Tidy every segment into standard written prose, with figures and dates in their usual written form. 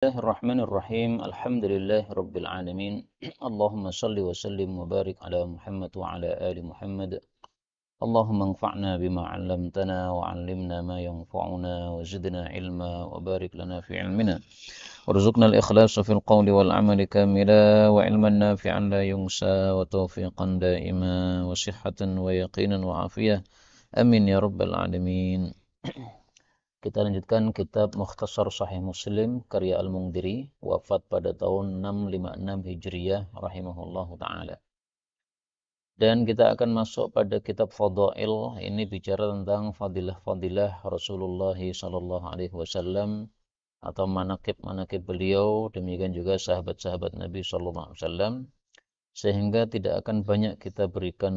Bismillahirrahmanirrahim. Alhamdulillah rabbil alamin. Allahumma salli wa sallim wa barik ala Muhammad wa ala ali Muhammad. Allahumma anfa'na bima 'allamtana wa 'allimna ma yanfa'una wa zidna ilma wa barik lana fi ilmina. Warzuqna al-ikhlasa fil qawli wal 'amali kamila wa ilman nafi'an la yunsa wa tawfiqan daima wa sihhatan wa yaqinan wa afiyah. Amin ya rabbal alamin. Kita lanjutkan kitab Mukhtasar Sahih Muslim karya Al-Mundhiri, wafat pada tahun 656 Hijriyah rahimahullahu taala. Dan kita akan masuk pada kitab Fadail. Ini bicara tentang fadilah-fadilah Rasulullah sallallahu alaihi wasallam atau manaqib-manaqib beliau, demikian juga sahabat-sahabat Nabi sallallahu alaihi wasallam. Sehingga tidak akan banyak kita berikan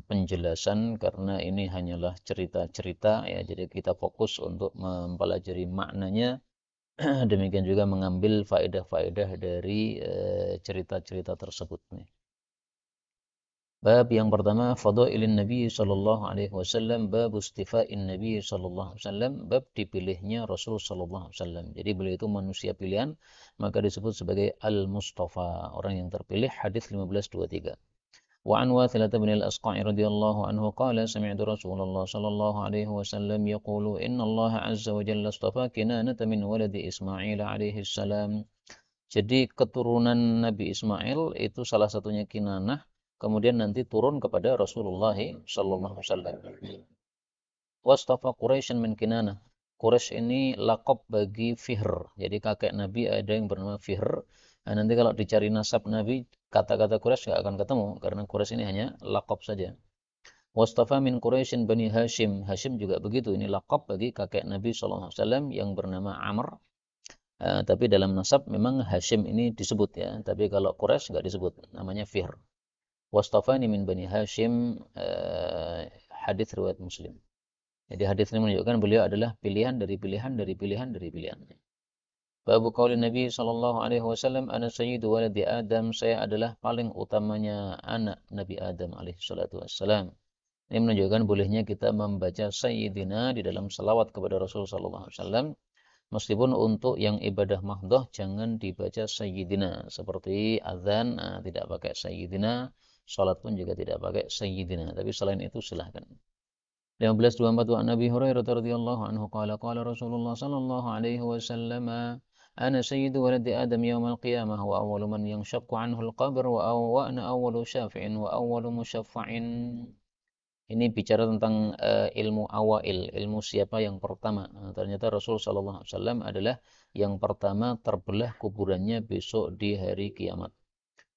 penjelasan karena ini hanyalah cerita-cerita ya, jadi kita fokus untuk mempelajari maknanya. Demikian juga mengambil faedah-faedah dari cerita-cerita tersebut nih. Bab yang pertama, fadailin Nabi sallallahu alaihi wasallam, bab istifa'in Nabi sallallahu alaihi wasallam, bab dipilihnya Rasul sallallahu alaihi wasallam. Jadi beliau itu manusia pilihan, maka disebut sebagai Al-Mustafa, orang yang terpilih. Hadis 1523. Wa an Wathilah bin al-Asqa' radhiyallahu anhu qala sami'tu Rasulullah sallallahu alaihi wasallam yaqulu inna Allah azza wa jalla astafa Kinanata min waladi Ismail alaihi salam. Jadi keturunan Nabi Ismail itu salah satunya Kinanah, kemudian nanti turun kepada Rasulullah sallallahu alaihi wasallam. Wastafa Quraisyan min Kinanah. Quraisy ini lakop bagi Fihr. Jadi kakek Nabi ada yang bernama Fihr. Nah, nanti kalau dicari nasab Nabi, kata-kata Quraisy nggak akan ketemu karena Quraisy ini hanya lakop saja. Wastafa min Quraisyin Bani Hashim. Hashim juga begitu. Ini lakop bagi kakek Nabi sallallahu alaihi wasallam yang bernama Amr. Tapi dalam nasab memang Hashim ini disebut ya. Tapi kalau Quraisy nggak disebut, namanya Fihr. Wastafani min Bani Hashim, hadis riwayat Muslim. Jadi hadis ini menunjukkan beliau adalah pilihan dari pilihan dari pilihan dari pilihan. Babu qauli Nabi sallallahu alaihi wasallam, ana sayyidu waladi Adam, saya adalah paling utamanya anak Nabi Adam alaihi salatu wassalam. Ini menunjukkan bolehnya kita membaca sayyidina di dalam salawat kepada Rasul sallallahu alaihi wasallam. Meskipun untuk yang ibadah mahdhah jangan dibaca sayyidina, seperti azan tidak pakai sayyidina, salat pun juga tidak pakai sayyidina, tapi selain itu silahkan. 1524 An Nabi Hurairah radhiyallahu anhu qala qala Rasulullah sallallahu alaihi wasallam, ana sayyidu waladi Adam yaumal qiyamah wa awwalu man yanshaqqu anhu al-qabr wa ana awwalu syafi'in wa awwalu musyaffa'in. Ini bicara tentang ilmu awail, ilmu siapa yang pertama. Ternyata Rasul sallallahu alaihi wasallam adalah yang pertama terbelah kuburannya besok di hari kiamat.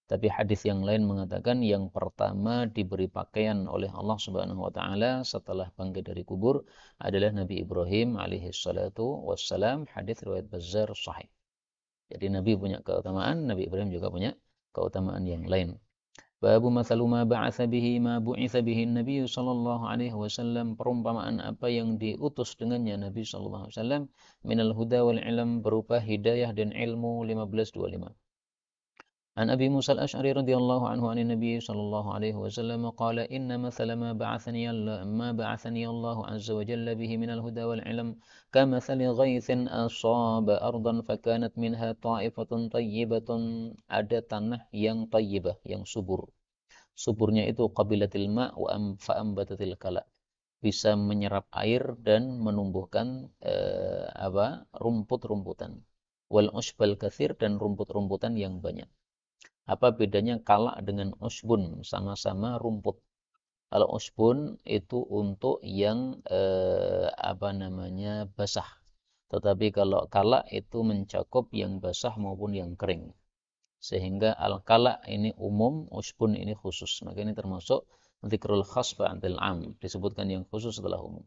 Tapi hadis yang lain mengatakan yang pertama diberi pakaian oleh Allah Subhanahu wa taala setelah bangkit dari kubur adalah Nabi Ibrahim alaihi salatu wassalam. Hadis riwayat Bazzar sahih. Jadi Nabi punya keutamaan, Nabi Ibrahim juga punya keutamaan yang lain. Babu mathalu ma ba'atha bihi ma bu'itha bihi Nabi sallallahu alaihi wasallam, perumpamaan apa yang diutus dengannya Nabi sallallahu alaihi wasallam, minal huda wal ilm, berupa hidayah dan ilmu. 1525. An Abi Musa al-Ash'ari radhiyallahu anhu an Nabi sallallahu alaihi wasallam qala inna mathala ma ba'athani Allah azza wa jalla bihi minal huda wal ilm kamathali ghaithin asaba ardan fakanat minha ta'ifatun tayyibatun. Ada tanah yang tayyibah, yang subur. Suburnya itu qabilatil ma' wa fa'ambatatil kala, bisa menyerap air dan menumbuhkan rumput-rumputan. Wal usbal katsir, dan rumput-rumputan yang banyak. Apa bedanya kala dengan usbun? Sama-sama rumput. Kalau usbun itu untuk yang basah. Tetapi kalau kala itu mencakup yang basah maupun yang kering. Sehingga al-kala ini umum, usbun ini khusus. Maka ini termasuk dzikrul khas ba'dal am, disebutkan yang khusus setelah umum.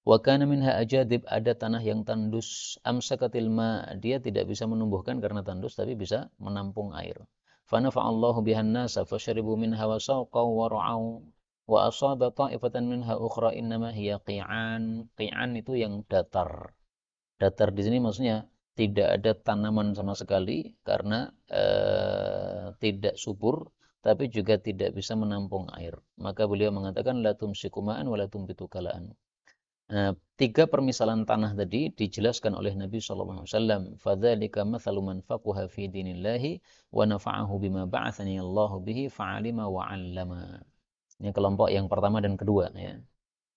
Wa kana minha ajadib, ada tanah yang tandus, amsakatil ma, dia tidak bisa menumbuhkan karena tandus tapi bisa menampung air. Fa nafa'allahu bihan nasa fasharibu minha wa saqaw wa ra'aw wa asaba ta'ifatan minha ukhra innama hiya qi'an. Qi'an itu yang datar. Datar di sini maksudnya tidak ada tanaman sama sekali karena tidak subur, tapi juga tidak bisa menampung air. Maka beliau mengatakan la tumsiku ma'an wa la tumbitu kalaan. Tiga permisalan tanah tadi dijelaskan oleh Nabi SAW. Fadzalika mathalu man faqaha fi dinillahi wa nafa'ahu bima ba'athani Allahu bihi fa'alima wa 'allama. Ini kelompok yang pertama dan kedua ya.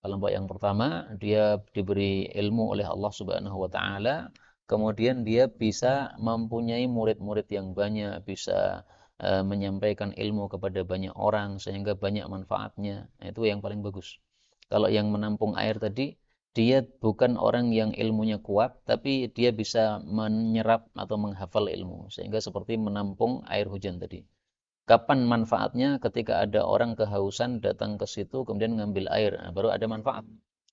Kelompok yang pertama dia diberi ilmu oleh Allah Subhanahu wa taala, kemudian dia bisa mempunyai murid-murid yang banyak, bisa menyampaikan ilmu kepada banyak orang sehingga banyak manfaatnya. Nah, itu yang paling bagus. Kalau yang menampung air tadi, dia bukan orang yang ilmunya kuat, tapi dia bisa menyerap atau menghafal ilmu sehingga seperti menampung air hujan tadi. Kapan manfaatnya? Ketika ada orang kehausan datang ke situ kemudian ngambil air, nah, baru ada manfaat.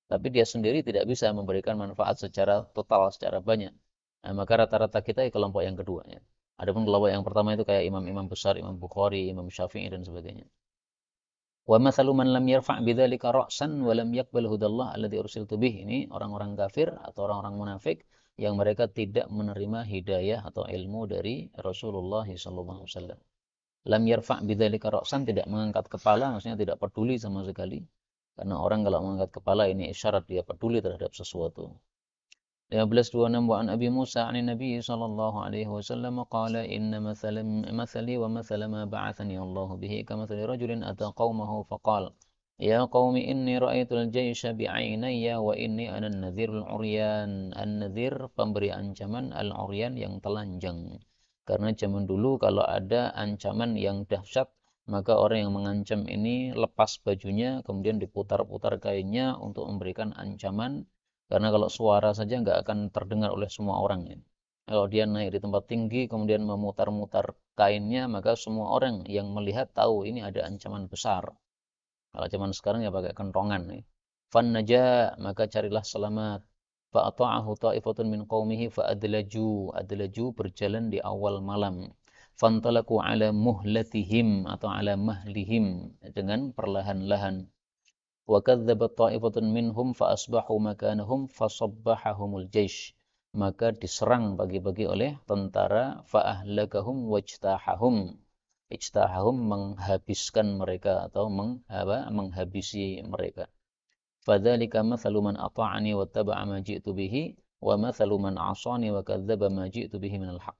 Tapi dia sendiri tidak bisa memberikan manfaat secara total, secara banyak. Nah, maka rata-rata kita di kelompok yang kedua ya. Adapun kelompok yang pertama itu kayak imam-imam besar, Imam Bukhari, Imam Syafi'i dan sebagainya. Wa mathalu man lam yarfa' bidzalika ra'san wa lam yaqbal hudallah alladzi ursiltu bih. Ini orang-orang kafir atau orang-orang munafik yang mereka tidak menerima hidayah atau ilmu dari Rasulullah sallallahu alaihi wasallam. Lam yarfa' bidzalika ra'san, tidak mengangkat kepala, maksudnya tidak peduli sama sekali. Karena orang kalau mengangkat kepala ini isyarat dia peduli terhadap sesuatu. 1526 wa an Abi Musa 'an Nabi sallallahu alaihi wasallam qala inna mathali wa mathala ma ba'athani Allah bihi kamathali rajulin ata qaumahu faqala ya qaumi inni ra'aitul jaysha bi'ainayya wa inni ana an-nadhirul 'uryan. An-nadhir pemberi ancaman, al-'uryan yang telanjang. Karena zaman dulu kalau ada ancaman yang dahsyat, maka orang yang mengancam ini lepas bajunya kemudian diputar-putar kainnya untuk memberikan ancaman. Karena kalau suara saja nggak akan terdengar oleh semua orang ya. Kalau dia naik di tempat tinggi kemudian memutar-mutar kainnya, maka semua orang yang melihat tahu ini ada ancaman besar. Kalau zaman sekarang ya pakai kentongan nih. Fan naja, maka carilah selamat. Fa'ata'ahu ta'ifatun min qaumihi fa'adlaju. Adlaju berjalan di awal malam. Fantalaku ala muhlatihim atau ala mahlihim, dengan perlahan-lahan. Wa kadzdzabat ta'ifatun minhum fa asbahu makanahum fasabbahahumul jaysh. Maka diserang pagi-pagi oleh tentara, fa ahlakahum wajtahahum. Ijtahahum menghabiskan mereka atau menghabisi mereka. Fadzalika mathalu man ata'ani wattaba'a ma ji'tu bihi wa mathalu man 'asani wa kadzdzaba ma ji'tu bihi minal haqq.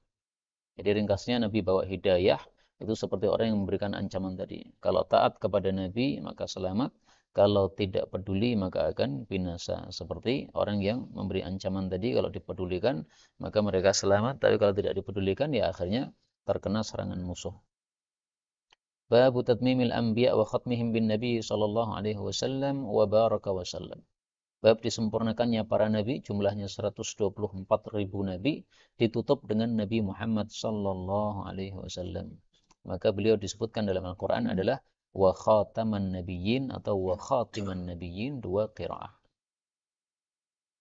Jadi ringkasnya Nabi bawa hidayah itu seperti orang yang memberikan ancaman tadi. Kalau taat kepada Nabi maka selamat, kalau tidak peduli maka akan binasa. Seperti orang yang memberi ancaman tadi, kalau dipedulikan maka mereka selamat, tapi kalau tidak dipedulikan ya akhirnya terkena serangan musuh. Babu tatmimil anbiya wa khatmihim bin Nabi sallallahu alaihi wasallam wa baraka wasallam. Bab disempurnakannya para nabi, jumlahnya 124.000 nabi, ditutup dengan Nabi Muhammad sallallahu alaihi wasallam. Maka beliau disebutkan dalam Al-Qur'an adalah wa khataman nabiyyin atau wa khatiman nabiyyin, dua qiraah.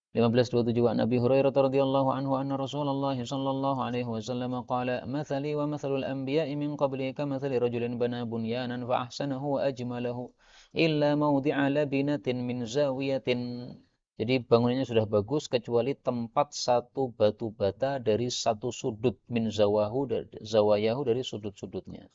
1527 wa Nabi Hurairah radhiyallahu anhu anna Rasulullah sallallahu alaihi wasallam qala mathali wa mathalul anbiya'i min qabli kamathali rajulin bana bunyanan fa ahsanahu wa ajmalahu illa mawdi'a labinatin min zawiyatin. Jadi bangunannya sudah bagus kecuali tempat satu batu bata dari satu sudut, min zawayahu dari sudut-sudutnya.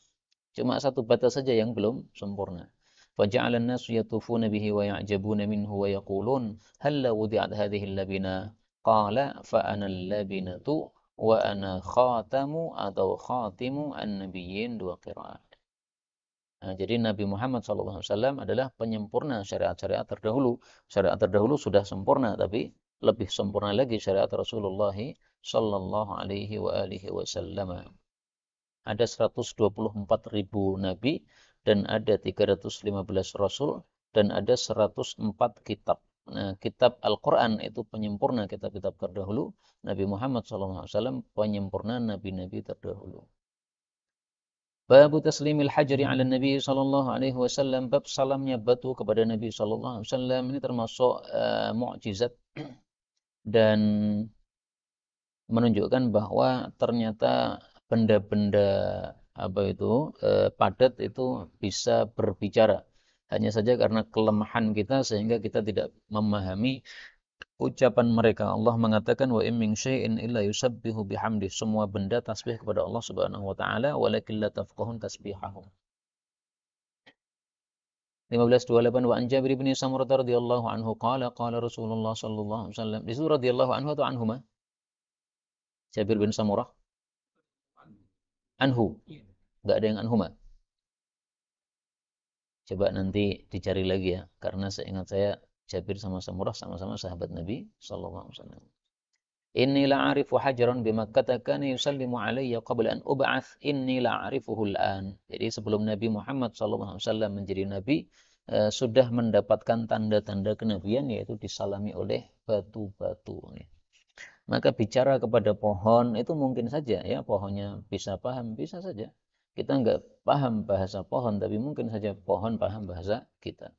Cuma satu bata saja yang belum sempurna. فجعل الناس يطوفون به ويعجبون منه ويقولون هل وضعت هذه اللبنة قال فأنا اللبنة وأنا خاتم atau خاتم النبيين, dua qiraat. Nah, jadi Nabi Muhammad SAW adalah penyempurna syariat-syariat terdahulu. Syariat terdahulu sudah sempurna, tapi lebih sempurna lagi syariat Rasulullah Sallallahu Alaihi Wasallam. Ada 124.000 nabi dan ada 315 rasul dan ada 104 kitab. Nah, kitab Al-Quran itu penyempurna kitab-kitab terdahulu. Nabi Muhammad SAW penyempurna nabi-nabi terdahulu. Babu taslimil hajri ala Nabi sallallahu alaihi wasallam, bab salamnya batu kepada Nabi sallallahu alaihi wasallam. Ini termasuk mukjizat dan menunjukkan bahwa ternyata benda-benda padat itu bisa berbicara. Hanya saja karena kelemahan kita sehingga kita tidak memahami ucapan mereka. Allah mengatakan wa in min syai'in illa yusabbihu bihamdi. Semua benda tasbih kepada Allah Subhanahu wa taala, walakin la tafqahun tasbihahum. 1528 wa an Jabir bin Samurah radhiyallahu anhu qala qala Rasulullah sallallahu alaihi wasallam. Di situ radhiyallahu anhu atau anhuma? Jabir bin Samurah? Anhu. Enggak ada yang anhuma. Coba nanti dicari lagi ya, karena seingat saya Jabir sama Samurah sama-sama sahabat Nabi sallallahu alaihi wasallam. Inni la'arifu hajaran bimakkata kana yusallimu alayya qabla an ub'ath inni la'arifuhu al'an. Jadi sebelum Nabi Muhammad sallallahu alaihi wasallam menjadi nabi, sudah mendapatkan tanda-tanda kenabian, yaitu disalami oleh batu-batu. Maka bicara kepada pohon itu mungkin saja ya, pohonnya bisa paham, bisa saja. Kita nggak paham bahasa pohon, tapi mungkin saja pohon paham bahasa kita.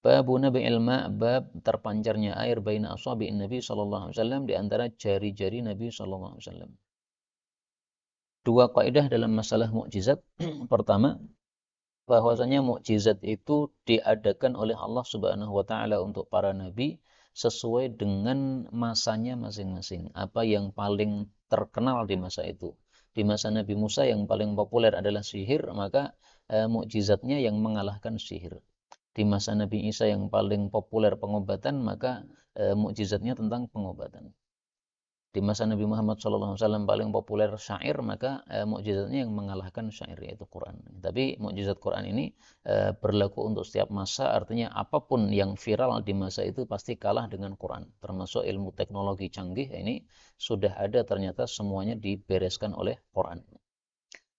Babu nabi ilma, bab terpancarnya air baina ashabi Nabi sallallahu alaihi wasallam, di antara jari-jari Nabi sallallahu alaihi wasallam. Dua kaidah dalam masalah mukjizat. Pertama, bahwasanya mukjizat itu diadakan oleh Allah Subhanahu wa taala untuk para nabi sesuai dengan masanya masing-masing. Apa yang paling terkenal di masa itu. Di masa Nabi Musa yang paling populer adalah sihir, maka mukjizatnya yang mengalahkan sihir. Di masa Nabi Isa yang paling populer pengobatan, maka mukjizatnya tentang pengobatan. Di masa Nabi Muhammad SAW paling populer syair, maka mukjizatnya yang mengalahkan syair, yaitu Quran. Tapi mukjizat Quran ini berlaku untuk setiap masa, artinya apapun yang viral di masa itu pasti kalah dengan Quran. Termasuk ilmu teknologi canggih, ini sudah ada ternyata semuanya dibereskan oleh Quran.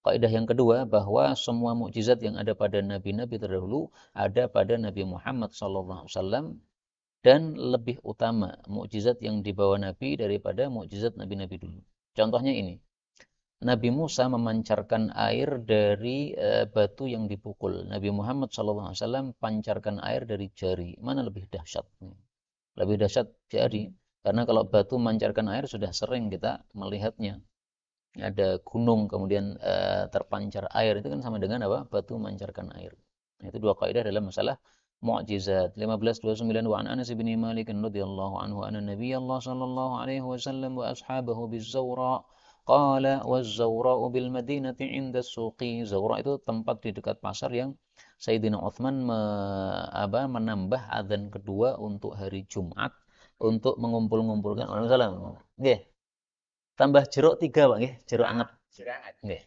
Kaidah yang kedua, bahwa semua mukjizat yang ada pada nabi-nabi terdahulu ada pada Nabi Muhammad SAW, dan lebih utama mukjizat yang dibawa Nabi daripada mukjizat nabi-nabi dulu. Contohnya ini, Nabi Musa memancarkan air dari batu yang dipukul. Nabi Muhammad SAW pancarkan air dari jari. Mana lebih dahsyat? Lebih dahsyat jari, karena kalau batu memancarkan air sudah sering kita melihatnya. Ada gunung kemudian terpancar air, itu kan sama dengan apa? Batu memancarkan air. Nah, itu dua kaidah dalam masalah mukjizat. 1529 wa an Anas bin Malik radhiyallahu anhu anna Nabi Allah sallallahu alaihi wasallam wa ashabahu biz-Zawra qala waz-Zawra bil Madinati 'inda as-suqi. Zawra itu tempat di dekat pasar yang Sayyidina Utsman menambah azan kedua untuk hari Jumat untuk mengumpul-ngumpulkan orang Islam. Nggih. Tambah jeruk 3, Pak nggih, jeruk anget. Jeruk anget. Nggih.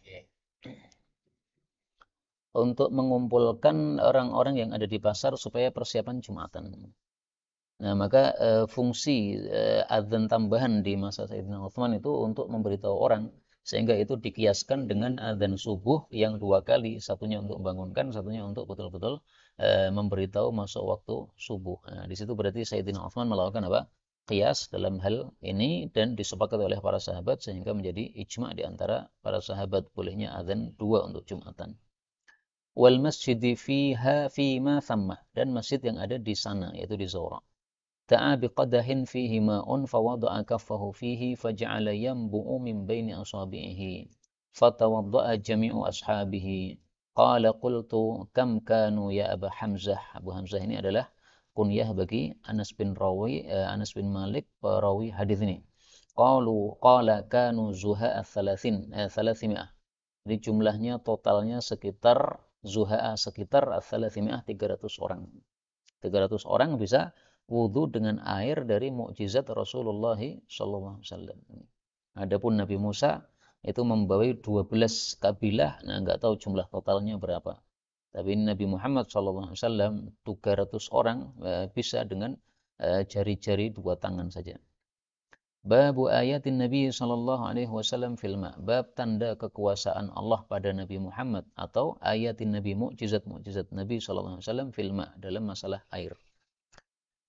Untuk mengumpulkan orang-orang yang ada di pasar supaya persiapan Jumatan. Nah, maka fungsi adzan tambahan di masa Sayyidina Utsman itu untuk memberitahu orang, sehingga itu dikiaskan dengan adzan subuh yang 2 kali, satunya untuk membangunkan, satunya untuk betul-betul memberitahu masuk waktu subuh. Nah, di situ berarti Sayyidina Utsman melakukan apa? Qiyas dalam hal ini, dan disepakati oleh para sahabat sehingga menjadi ijma' di antara para sahabat bolehnya adzan 2 untuk Jumatan. Wal masjidi fiha fima thamma, dan masjid yang ada di sana yaitu di Zawra. Da'a biqadahin fihi ma'un fawada'a kaffahu fihi faja'ala yanbu'u min baini asabi'ihi fatawadda'a jami'u ashabihi. Qala qultu kam kanu ya Aba Hamzah. Abu Hamzah ini adalah kunyah bagi Anas bin Malik, perawi hadis ini. Qala kanu zuha'a 300. Jadi jumlahnya totalnya sekitar 300 orang. 300 orang bisa wudhu dengan air dari mukjizat Rasulullah SAW. Adapun Nabi Musa itu membawa 12 kabilah, nah nggak tahu jumlah totalnya berapa. Tapi Nabi Muhammad SAW 300 orang bisa dengan jari-jari 2 tangan saja. Babu ayatin Nabi sallallahu alaihi wasallam fil ma'. Bab tanda kekuasaan Allah pada Nabi Muhammad, atau ayatin Nabi, mukjizat Nabi sallallahu alaihi wasallam fil ma', dalam masalah air.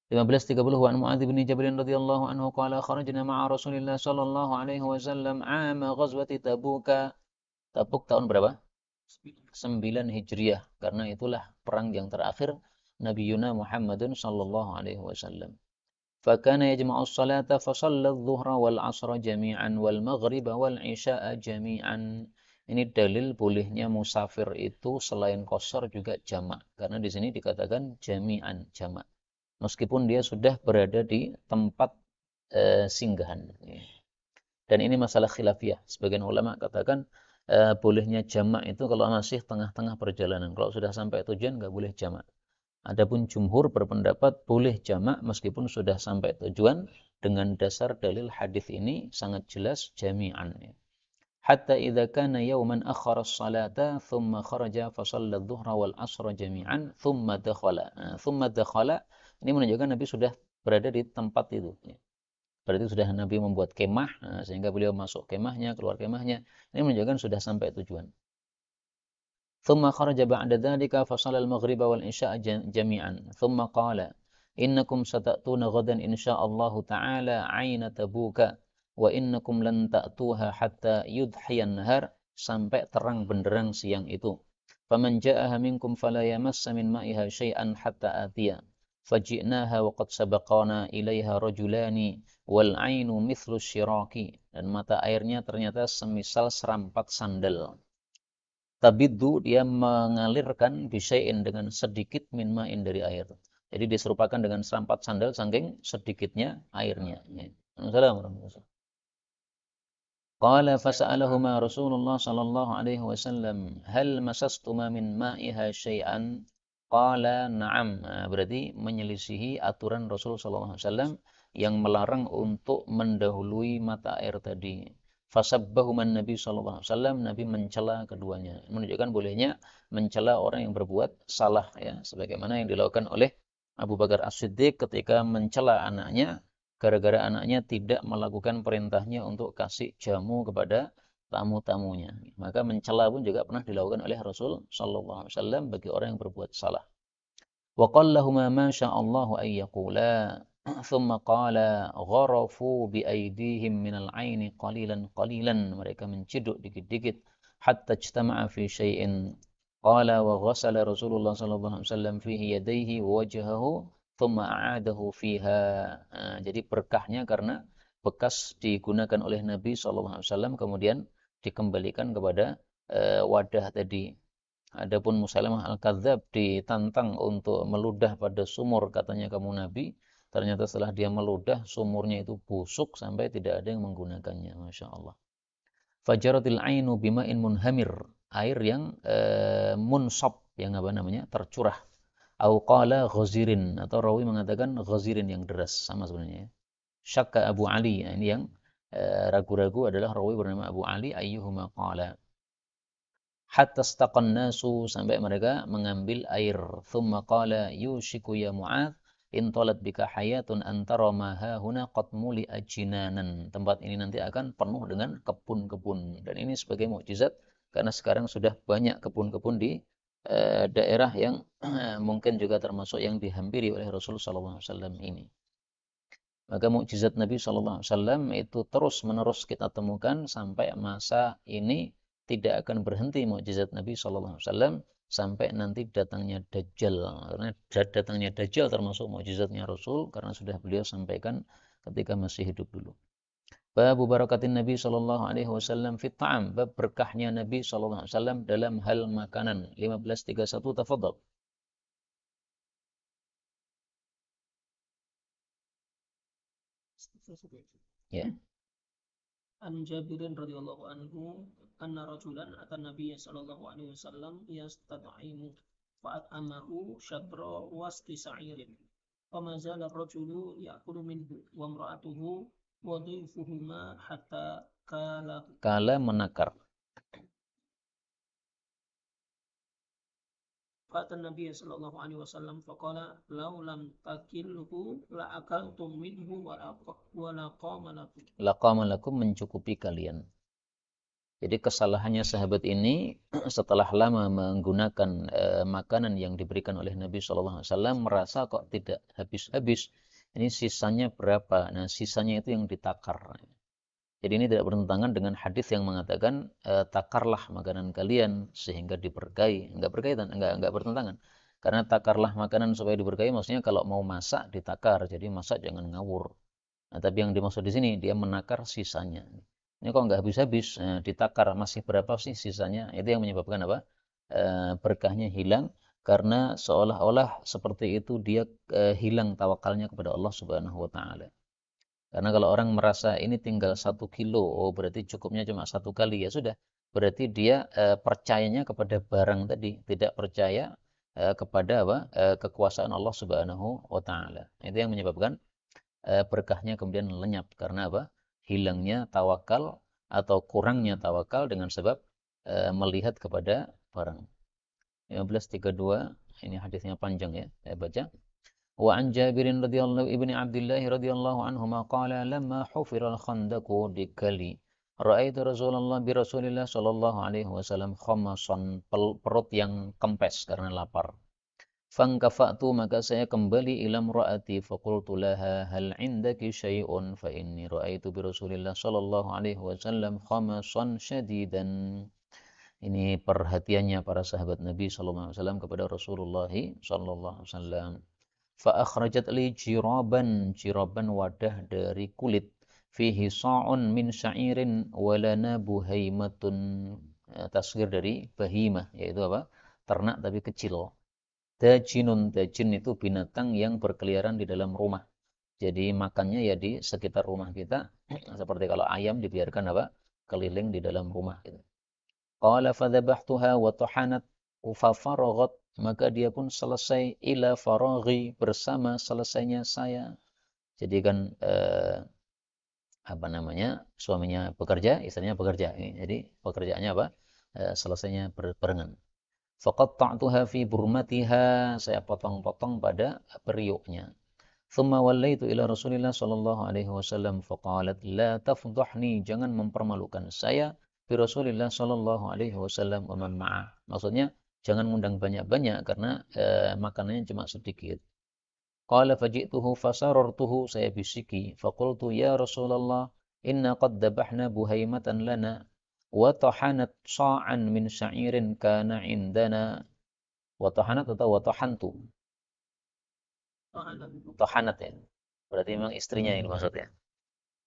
1530 wa an Mu'adz bin Jabal radhiyallahu anhu qala kharajna ma'a Rasulillah sallallahu alaihi wasallam 'ama ghazwati Tabuk. Tabuk tahun berapa? 9 Hijriah, karena itulah perang yang terakhir Nabi Yuna Muhammadun sallallahu alaihi wasallam. فكان يجمع الصلاة فصلى الظهر والعصر جميعا والمغرب والعشاء جميعا. Ini dalil bolehnya musafir itu selain qasar juga jamak, karena di sini dikatakan jami'an, jamak, meskipun dia sudah berada di tempat singgahan. Dan ini masalah khilafiyah. Sebagian ulama katakan bolehnya jamak itu kalau masih tengah-tengah perjalanan. Kalau sudah sampai tujuan nggak boleh jamak. Adapun jumhur berpendapat boleh jamak meskipun sudah sampai tujuan dengan dasar dalil hadis ini sangat jelas jami'an. Hatta idza kana yawman akhara as-salata thumma kharaja fa shalla adh-dhuhra wal 'ashra jami'an thumma dakhala. Thumma dakhala ini menunjukkan Nabi sudah berada di tempat itu. Berarti sudah Nabi membuat kemah sehingga beliau masuk kemahnya, keluar kemahnya. Ini menunjukkan sudah sampai tujuan. ثم خرج بعد ذلك فصلى المغرب والعشاء جميعا ثم قال إنكم ستأتون غدا إن شاء الله تعالى عين تبوك وإنكم لن تأتوها حتى يضحي النهار sampai terang benderang siang itu. فمن جاءها منكم فلا يمس من مائها شيئا حتى آتيا فجئناها وقد سبقنا إليها رجلان والعين مثل الشراك dan mata airnya ternyata semisal serampat sandal. Tabiddu dia mengalirkan bisyai'in dengan sedikit min ma'in dari air. Jadi diserupakan dengan serampat sandal saking sedikitnya airnya. Assalamualaikum. Qala fasa'alahuma Rasulullah sallallahu alaihi wasallam hal masastuma min ma'iha syai'an? Qala na'am. Berarti menyelisihi aturan Rasul sallallahu alaihi wasallam yang melarang untuk mendahului mata air tadi. Fasabbahuman Nabi sallallahu alaihi wasallam, Nabi mencela keduanya. Menunjukkan bolehnya mencela orang yang berbuat salah ya, sebagaimana yang dilakukan oleh Abu Bakar As-Siddiq ketika mencela anaknya gara-gara anaknya tidak melakukan perintahnya untuk kasih jamu kepada tamu-tamunya. Maka mencela pun juga pernah dilakukan oleh Rasul sallallahu alaihi wasallam bagi orang yang berbuat salah. Wa qallahuma ma sya'allahu ay yaqula thumma qala gharafu bi aydihim minal aini qalilan qalilan, mereka menciduk dikit-dikit hatta ijtama'a fi syai'in qala wa ghasala Rasulullah sallallahu alaihi wasallam fihi yadayhi wa wajhahu thumma a'adahu fiha. Jadi berkahnya karena bekas digunakan oleh Nabi sallallahu alaihi wasallam kemudian dikembalikan kepada wadah tadi. Adapun Musailamah Al-Kadzab ditantang untuk meludah pada sumur, katanya kamu Nabi. Ternyata setelah dia meludah, sumurnya itu busuk sampai tidak ada yang menggunakannya. Masya Allah. Fajaratil ainu bima'in munhamir. Air yang munsab, yang apa namanya, tercurah. Au qala ghazirin, atau rawi mengatakan ghazirin yang deras, sama sebenarnya. Syakka Abu Ali, ini yang ragu-ragu adalah rawi bernama Abu Ali ayyuhuma qala. Hatta staqan nasu, sampai mereka mengambil air. Thumma qala yushiku ya Mu'adz in talat bika hayatun antara ma hahuna qad muli ajinanan. Tempat ini nanti akan penuh dengan kebun-kebun. Dan ini sebagai mukjizat karena sekarang sudah banyak kebun-kebun di daerah yang mungkin juga termasuk yang dihampiri oleh Rasulullah SAW ini. Maka mukjizat Nabi SAW itu terus-menerus kita temukan sampai masa ini. Tidak akan berhenti mukjizat Nabi SAW sampai nanti datangnya Dajjal. Karena datangnya Dajjal termasuk mukjizatnya Rasul karena sudah beliau sampaikan ketika masih hidup dulu. Babu barakatin Nabi SAW fit ta'am. Bab berkahnya Nabi SAW dalam hal makanan. 1531 tafadhal. Ya. An Jabirin radhiyallahu anhu anna rajulan atan Nabiy sallallahu alaihi wasallam yastad'imu fa'at'amahu syatra wasti sa'irin fama zala ar-rajulu ya'kulu minhu wa imra'atuhu wa dhayfuhuma hatta kala menakar. Fa'atan Nabiy sallallahu alaihi wasallam faqala law lam takilhu la akaltum minhu wa laqama lakum, mencukupi kalian. Jadi kesalahannya sahabat ini setelah lama menggunakan makanan yang diberikan oleh Nabi SAW merasa kok tidak habis-habis. Ini sisanya berapa? Nah, sisanya itu yang ditakar. Jadi ini tidak bertentangan dengan hadis yang mengatakan takarlah makanan kalian sehingga diberkahi. Enggak berkaitan, enggak bertentangan. Karena takarlah makanan supaya diberkahi maksudnya kalau mau masak ditakar. Jadi masak jangan ngawur. Nah, tapi yang dimaksud di sini dia menakar sisanya. Ini kok enggak habis-habis, ditakar masih berapa sih sisanya? Itu yang menyebabkan apa? Berkahnya hilang karena seolah-olah seperti itu dia hilang tawakalnya kepada Allah Subhanahu wa taala. Karena kalau orang merasa ini tinggal 1 kilo, oh berarti cukupnya cuma 1 kali, ya sudah. Berarti dia percayanya kepada barang tadi, tidak percaya kepada kekuasaan Allah Subhanahu wa taala. Itu yang menyebabkan berkahnya kemudian lenyap karena hilangnya tawakal atau kurangnya tawakal dengan sebab melihat kepada barang. 1532, ini hadisnya panjang ya, saya baca. Wa an Jabirin radhiyallahu ibni Abdullah radhiyallahu anhuma qala lamma hufira al-khandaqu dikali ra'aitu Rasulullah sallallahu alaihi wasallam khamasan, perut yang kempes karena lapar. Fangkafa'tu, maka saya kembali ila imra'ati faqultu laha hal 'indaki syai'un fa inni ra'aitu bi Rasulillah sallallahu alaihi wasallam khamasan syadidan. Ini perhatiannya para sahabat Nabi sallallahu alaihi wasallam kepada Rasulullah sallallahu alaihi wasallam. Fa akhrajat li jiraban wadah dari kulit, fihi sa'un min sya'irin wa lana buhaimatun, tasghir dari bahimah, yaitu ternak tapi kecil. Dajin itu binatang yang berkeliaran di dalam rumah. Jadi makannya ya di sekitar rumah kita, seperti kalau ayam dibiarkan keliling di dalam rumah gitu. Qala fadzabahtuha wa tahanat fa faraghat, maka dia pun selesai ila faraghi, bersama selesainya saya. Jadi kan suaminya bekerja, istrinya bekerja. Jadi pekerjaannya selesainya barengan. Faqatta'tuha fi burmatiha, saya potong-potong pada periuknya. Thumma wallaitu ila Rasulillah sallallahu alaihi wasallam faqalat la tafdhahni, jangan mempermalukan saya bi Rasulillah sallallahu alaihi wasallam wa man ma'ah. Maksudnya jangan ngundang banyak-banyak karena makanannya cuma sedikit. Qala faji'tuhu fasarartuhu, saya bisiki, faqultu ya Rasulullah inna qad dabahna buhaimatan lana wa tahanat sa'an min sya'irin kana indana. Wa tahanat atau wa tahantu? Tahanat ya. Berarti memang istrinya ini maksudnya.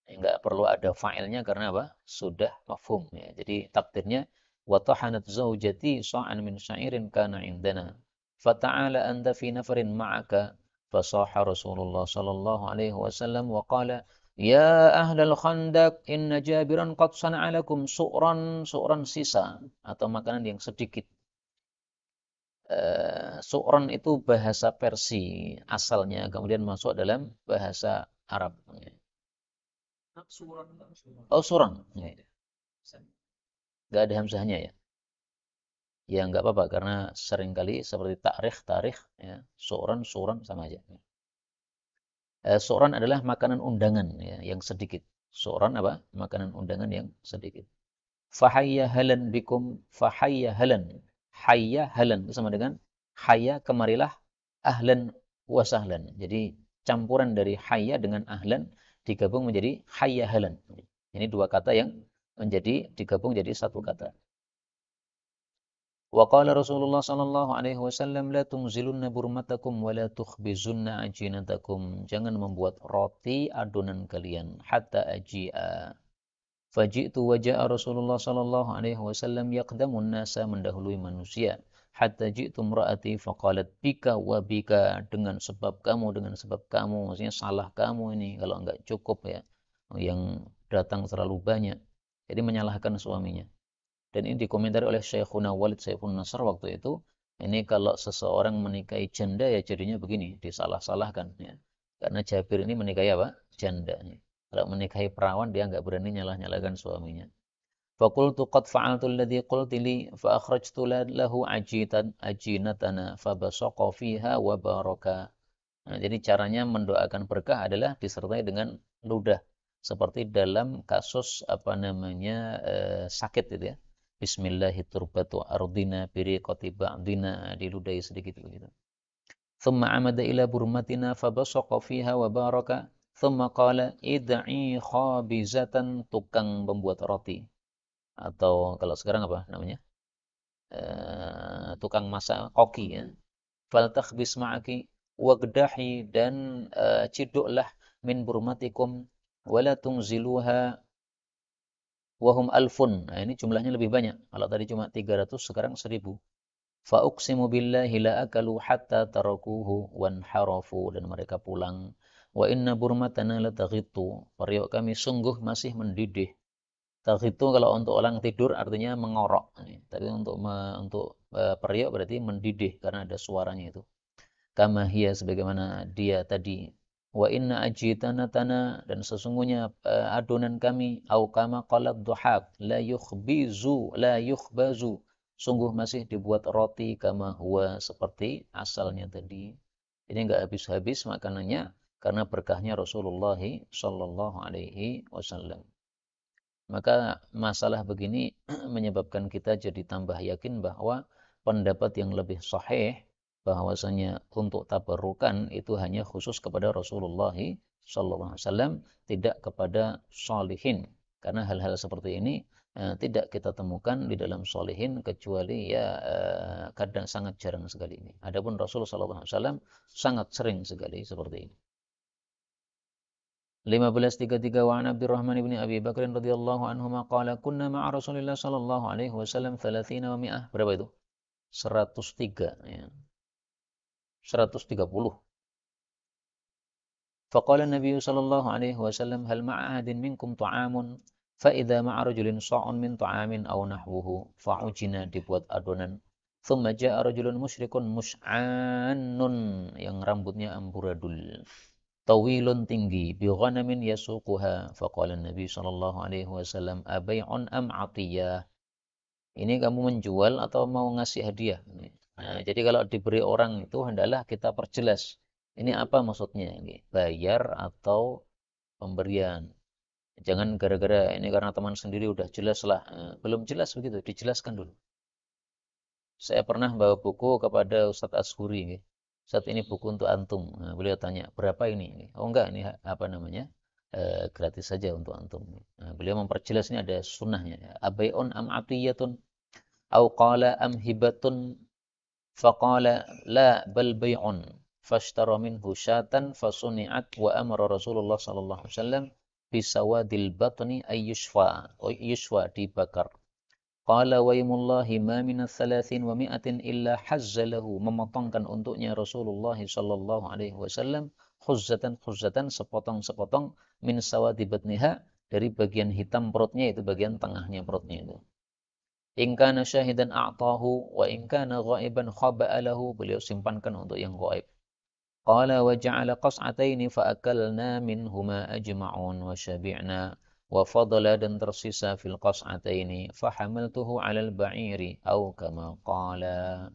Enggak perlu ada fa'ilnya karena sudah mafhum ya. Jadi takdirnya wa tahanat zaujati sa'an min sya'irin kana indana. Fata'ala anta fi nafarin ma'aka. Fasaha Rasulullah sallallahu alaihi wasallam wa qala ya ahlal khandaq inna Jabiran qad sana'a lakum su'ran sisa atau makanan yang sedikit. Su'ran itu bahasa Persia asalnya, kemudian masuk dalam bahasa Arab. Oh, suran. Nggak ada hamzahnya ya. Ya nggak apa-apa karena seringkali seperti tarikh ya, suran sama aja. Su'ran adalah makanan undangan ya, yang sedikit. Su'ran makanan undangan yang sedikit. Fahayya halan bikum, fahayya halan. Hayya halan itu sama dengan hayya kemarilah, ahlan wa sahlan. Jadi campuran dari hayya dengan ahlan digabung menjadi hayya halan. Ini dua kata yang digabung jadi satu kata. Wa qala Rasulullah sallallahu alaihi wasallam la tunzilunna burmatakum wa la tukhbizunna ajinatakum. Jangan membuat roti adonan kalian hatta aji'a. Faji'tu wa ja'a Rasulullah sallallahu alaihi wasallam yaqdamun nasa, mendahului manusia. Hatta ji'tu imra'ati faqalat bika wa bika, dengan sebab kamu, maksudnya salah kamu ini kalau enggak cukup ya. Yang datang terlalu banyak. Jadi menyalahkan suaminya. Dan ini dikomentari oleh Syekhuna Walid Saifun Nasr waktu itu. Ini kalau seseorang menikahi janda ya jadinya begini, disalah-salahkan ya. Karena Jabir ini menikahi janda. Kalau menikahi perawan dia nggak berani nyalah-nyalahkan suaminya. Faqultu qad fa'altu alladhi qulti li fa akhrajtu lahu ajinatana fa basaqa fiha wa baraka. Nah, jadi caranya mendoakan berkah adalah disertai dengan ludah. Seperti dalam kasus sakit itu ya. Bismillahirrahmanirrahim ardina biriqati ba'dina, diludahi sedikit begitu. Thumma amada ila burmatina fabasaqa fiha wa baraka. Thumma qala id'i khabizatan, tukang membuat roti. Atau kalau sekarang apa namanya? Tukang masak koki ya. Faltakhbis ma'aki wagdahi, dan ciduklah min burmatikum wala tungziluha wahum alfun. Nah, ini jumlahnya lebih banyak. Kalau tadi cuma 300, sekarang 1000. Fa uqsimu billahi la akalu hatta tarakuhu wanharafu, dan mereka pulang. Wa inna burmatana la taghittu, periuk kami sungguh masih mendidih. Taghitu kalau untuk orang tidur artinya mengorok. Tapi untuk periuk berarti mendidih karena ada suaranya itu. Kama hiya sebagaimana dia tadi. Wa inna ajitanatana dan sesungguhnya adonan kami au kama qalat duhak la yukhbazu sungguh masih dibuat roti kama huwa seperti asalnya tadi. Ini enggak habis-habis makanannya karena berkahnya Rasulullah sallallahu alaihi wasallam. Maka masalah begini menyebabkan kita jadi tambah yakin bahwa pendapat yang lebih sahih bahwasanya untuk tabarukan itu hanya khusus kepada Rasulullah sallallahu alaihi wasallam, tidak kepada sholihin. Karena hal-hal seperti ini tidak kita temukan di dalam sholihin kecuali kadang sangat jarang sekali ini. Adapun Rasul sallallahu alaihi wasallam sangat sering sekali seperti ini. 1533 wa an Abdurrahman bin Abi Bakr radhiyallahu anhu qala kunna ma'a Rasulillah sallallahu alaihi wasallam 30 wa 100. Berapa itu? 103 ya. 130. Faqala Nabi sallallahu alaihi wasallam hal ma'a ahadin minkum ta'amun fa idza ma'a rajulin sha'un min ta'amin aw nahwuhu fa'ujina dibuat adonan. Thumma ja'a rajulun musyrikun mus'annun yang rambutnya amburadul. Tawilun tinggi bi ghanamin yasuquha faqala Nabi sallallahu alaihi wasallam abai'un am atiyah. Ini kamu menjual atau mau ngasih hadiah? Nah, jadi kalau diberi orang itu hendaklah kita perjelas. Ini apa maksudnya? Bayar atau pemberian. Jangan gara-gara ini karena teman sendiri udah jelas lah. Belum jelas begitu, dijelaskan dulu. Saya pernah bawa buku kepada Ustadz Ashuri. Saat ini buku untuk antum. Nah, beliau tanya, berapa ini? Oh enggak, ini apa namanya? Gratis saja untuk antum. Nah, beliau memperjelas ini ada sunnahnya. Abai'un am atiyatun au qala am hibatun faqala la bal bai'un fashtara minhu syatan fasuni'at wa amara Rasulullah sallallahu alaihi wasallam bisawadil batni ayyushfa dibakar. Qala wa yamullahi ma minas thalathin wa mi'atin illa hazzalahu memotongkan untuknya Rasulullah sallallahu alaihi wasallam khuzzatan sepotong-sepotong min sawadi batniha dari bagian hitam perutnya itu bagian tengahnya perutnya itu. In kana syahidan a'tahu wa in kana ghaiban khaba'alahu beliau simpankan untuk yang gaib. Qala wa ja'ala qas'ataini fa akalna minhuma ajma'un wa syabi'na wa fadala dan tersisa fil qas'ataini fa hamaltuhu 'alal ba'iri au kama qala.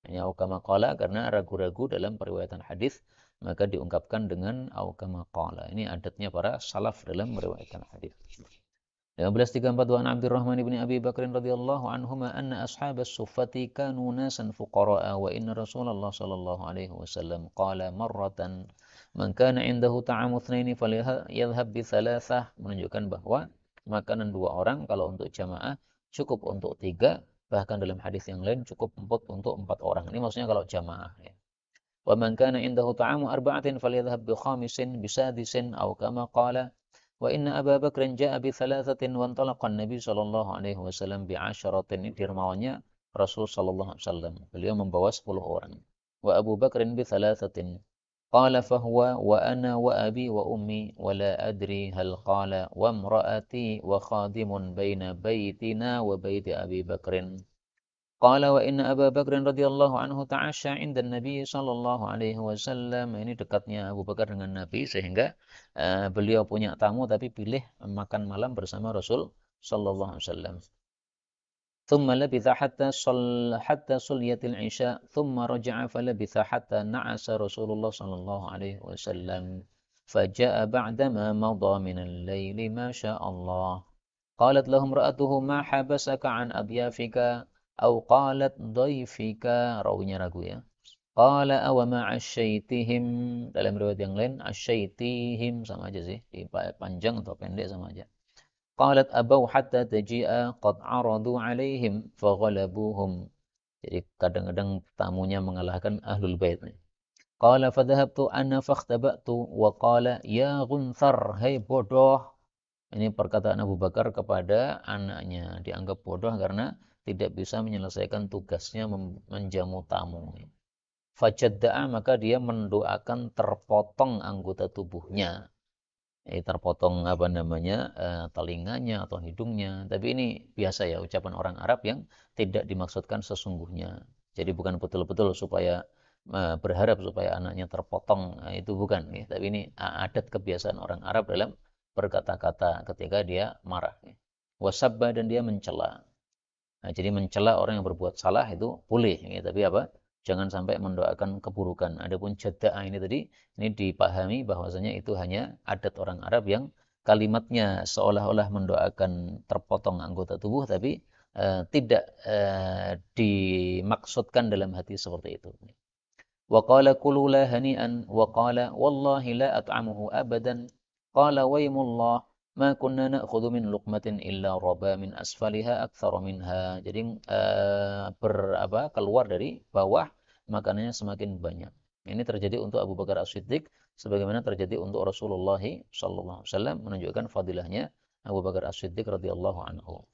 Hanya au kama qala karena ragu-ragu dalam periwayatan hadis maka diungkapkan dengan au kama qala. Ini adatnya para salaf dalam meriwayatkan hadis. 1534 wa an Abdurrahman bin Abi Bakr radhiyallahu anhuma anna ashabas suffati kanu nasan fuqara'a wa inna Rasulullah sallallahu alaihi wasallam qala marratan man kana indahu ta'amu itsnaini falyadhhab bi thalathah menunjukkan bahwa makanan dua orang kalau untuk jamaah cukup untuk tiga, bahkan dalam hadis yang lain cukup untuk empat orang. Ini maksudnya kalau jamaah ya. Wa man kana indahu ta'amu arba'atin falyadhhab bi khamisin bi sadisin aw kama qala wa inna Abu Bakr ja'a bi thalathatin wa antalaqa Nabi sallallahu alaihi wasallam bi 'asharatin. Ini dirmawannya Rasul sallallahu alaihi wasallam. Beliau membawa 10 orang. Wa Abu Bakr bi thalathatin. Qala fahuwa wa ana wa abi wa ummi wa la adri hal qala wa imra'ati wa khadimun baina baitina wa baiti Abi Bakrin. Qala wa inna Abu Bakr radhiyallahu anhu ta'asya 'inda Nabi sallallahu alaihi wasallam. Ini dekatnya Abu Bakar dengan Nabi sehingga beliau punya tamu tapi pilih makan malam bersama Rasul sallallahu alaihi wasallam. Thumma labitha hatta sulyatil isya thumma raja'a falabitha hatta na'asa Rasulullah sallallahu alaihi wasallam. Faja'a ba'dama madha min al-laili ma syaa Allah. Qalat lahum ra'atuhu ma habasaka 'an adyafika au qalat dhaifika, rawinya ragu ya. Qala aw ma asyaitihim, dalam riwayat yang lain asyaitihim sama aja sih, panjang atau pendek sama aja. Qalat abau hatta taji'a qad aradu alaihim faghalabuhum. Jadi kadang-kadang tamunya mengalahkan ahlul bait. Qala fadhahabtu ana fakhtabatu wa qala ya Gunthar, hai bodoh. Ini perkataan Abu Bakar kepada anaknya, dianggap bodoh karena tidak bisa menyelesaikan tugasnya menjamu tamu. Fajadda'a, maka dia mendoakan terpotong anggota tubuhnya. terpotong telinganya atau hidungnya. Tapi ini biasa ya ucapan orang Arab yang tidak dimaksudkan sesungguhnya. Jadi bukan betul-betul supaya berharap supaya anaknya terpotong, itu bukan ya. Tapi ini adat kebiasaan orang Arab dalam berkata-kata ketika dia marah. Ya. Wasabba, dan dia mencela. Nah, jadi mencela orang yang berbuat salah itu boleh, ya, tapi apa? Jangan sampai mendoakan keburukan. Adapun jada'a ini tadi, ini dipahami bahwasanya itu hanya adat orang Arab yang kalimatnya seolah-olah mendoakan terpotong anggota tubuh, tapi tidak dimaksudkan dalam hati seperti itu. Wa qala kulu la hani'an wa qala wallahi la at'amuhu abadan qala waymullah ma kunna na'khudhu min luqmatin illa raba min asfaliha aktsara minha. Jadi keluar dari bawah makanannya semakin banyak. Ini terjadi untuk Abu Bakar As-Siddiq sebagaimana terjadi untuk Rasulullah sallallahu alaihi wasallam, menunjukkan fadilahnya Abu Bakar As-Siddiq radhiyallahu anhu.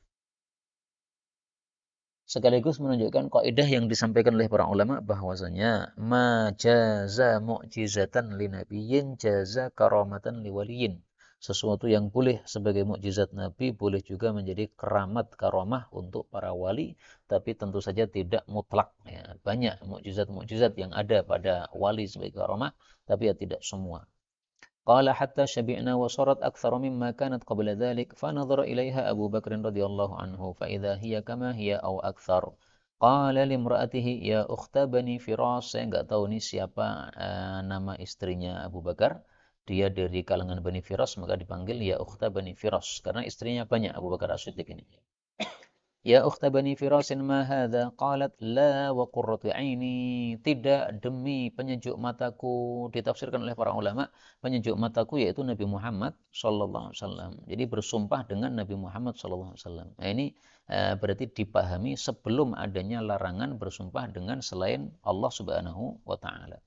Sekaligus menunjukkan kaidah yang disampaikan oleh para ulama bahwasanya ma jaza mu'jizatan linabiyyin jaza karamatan liwaliyin. Sesuatu yang boleh sebagai mukjizat Nabi boleh juga menjadi keramat karamah untuk para wali, tapi tentu saja tidak mutlak ya. Banyak mukjizat-mukjizat yang ada pada wali sebagai karamah, tapi ya tidak semua. قال حتى شبعنا وصارت أكثر مما كانت قبل ذلك فنظر إليها أبو بكر رضي الله عنه فإذا هي كما هي أو أكثر قال لامرأته يا أخت بني فراس. Saya nggak tahu nih siapa nama istrinya Abu Bakar. Dia dari kalangan Bani Firas, maka dipanggil ya ukhta Bani Firas karena istrinya banyak Abu Bakar As-Siddiq ini. Ya ukhta Bani Firasin ma hadha? Qalat la wa qurratu aini. Tidak, demi penyejuk mataku. Ditafsirkan oleh para ulama, penyejuk mataku yaitu Nabi Muhammad sallallahu alaihi wasallam. Jadi bersumpah dengan Nabi Muhammad sallallahu alaihi wasallam. Nah, ini berarti dipahami sebelum adanya larangan bersumpah dengan selain Allah Subhanahu wa taala.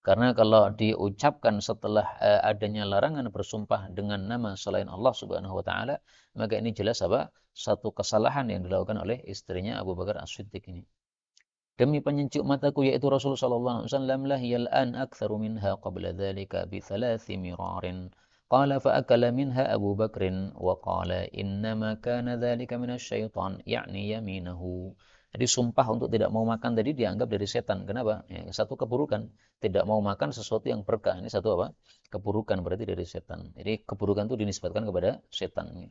Karena kalau diucapkan setelah adanya larangan bersumpah dengan nama selain Allah Subhanahu wa taala, maka ini jelas satu kesalahan yang dilakukan oleh istrinya Abu Bakar As-Siddiq ini. Demi penyejuk mataku yaitu Rasulullah sallallahu alaihi wasallam la hiyal an aktsaru minha qabla dzalika bi thalathi mirarin. Qala fa akala minha Abu Bakrin wa qala innama kana dzalika minasyaitan, yakni yaminahu. Jadi sumpah untuk tidak mau makan tadi dianggap dari setan. Kenapa? Ya, satu keburukan. Tidak mau makan sesuatu yang berkah. Ini satu keburukan, berarti dari setan. Jadi keburukan itu dinisbatkan kepada setan.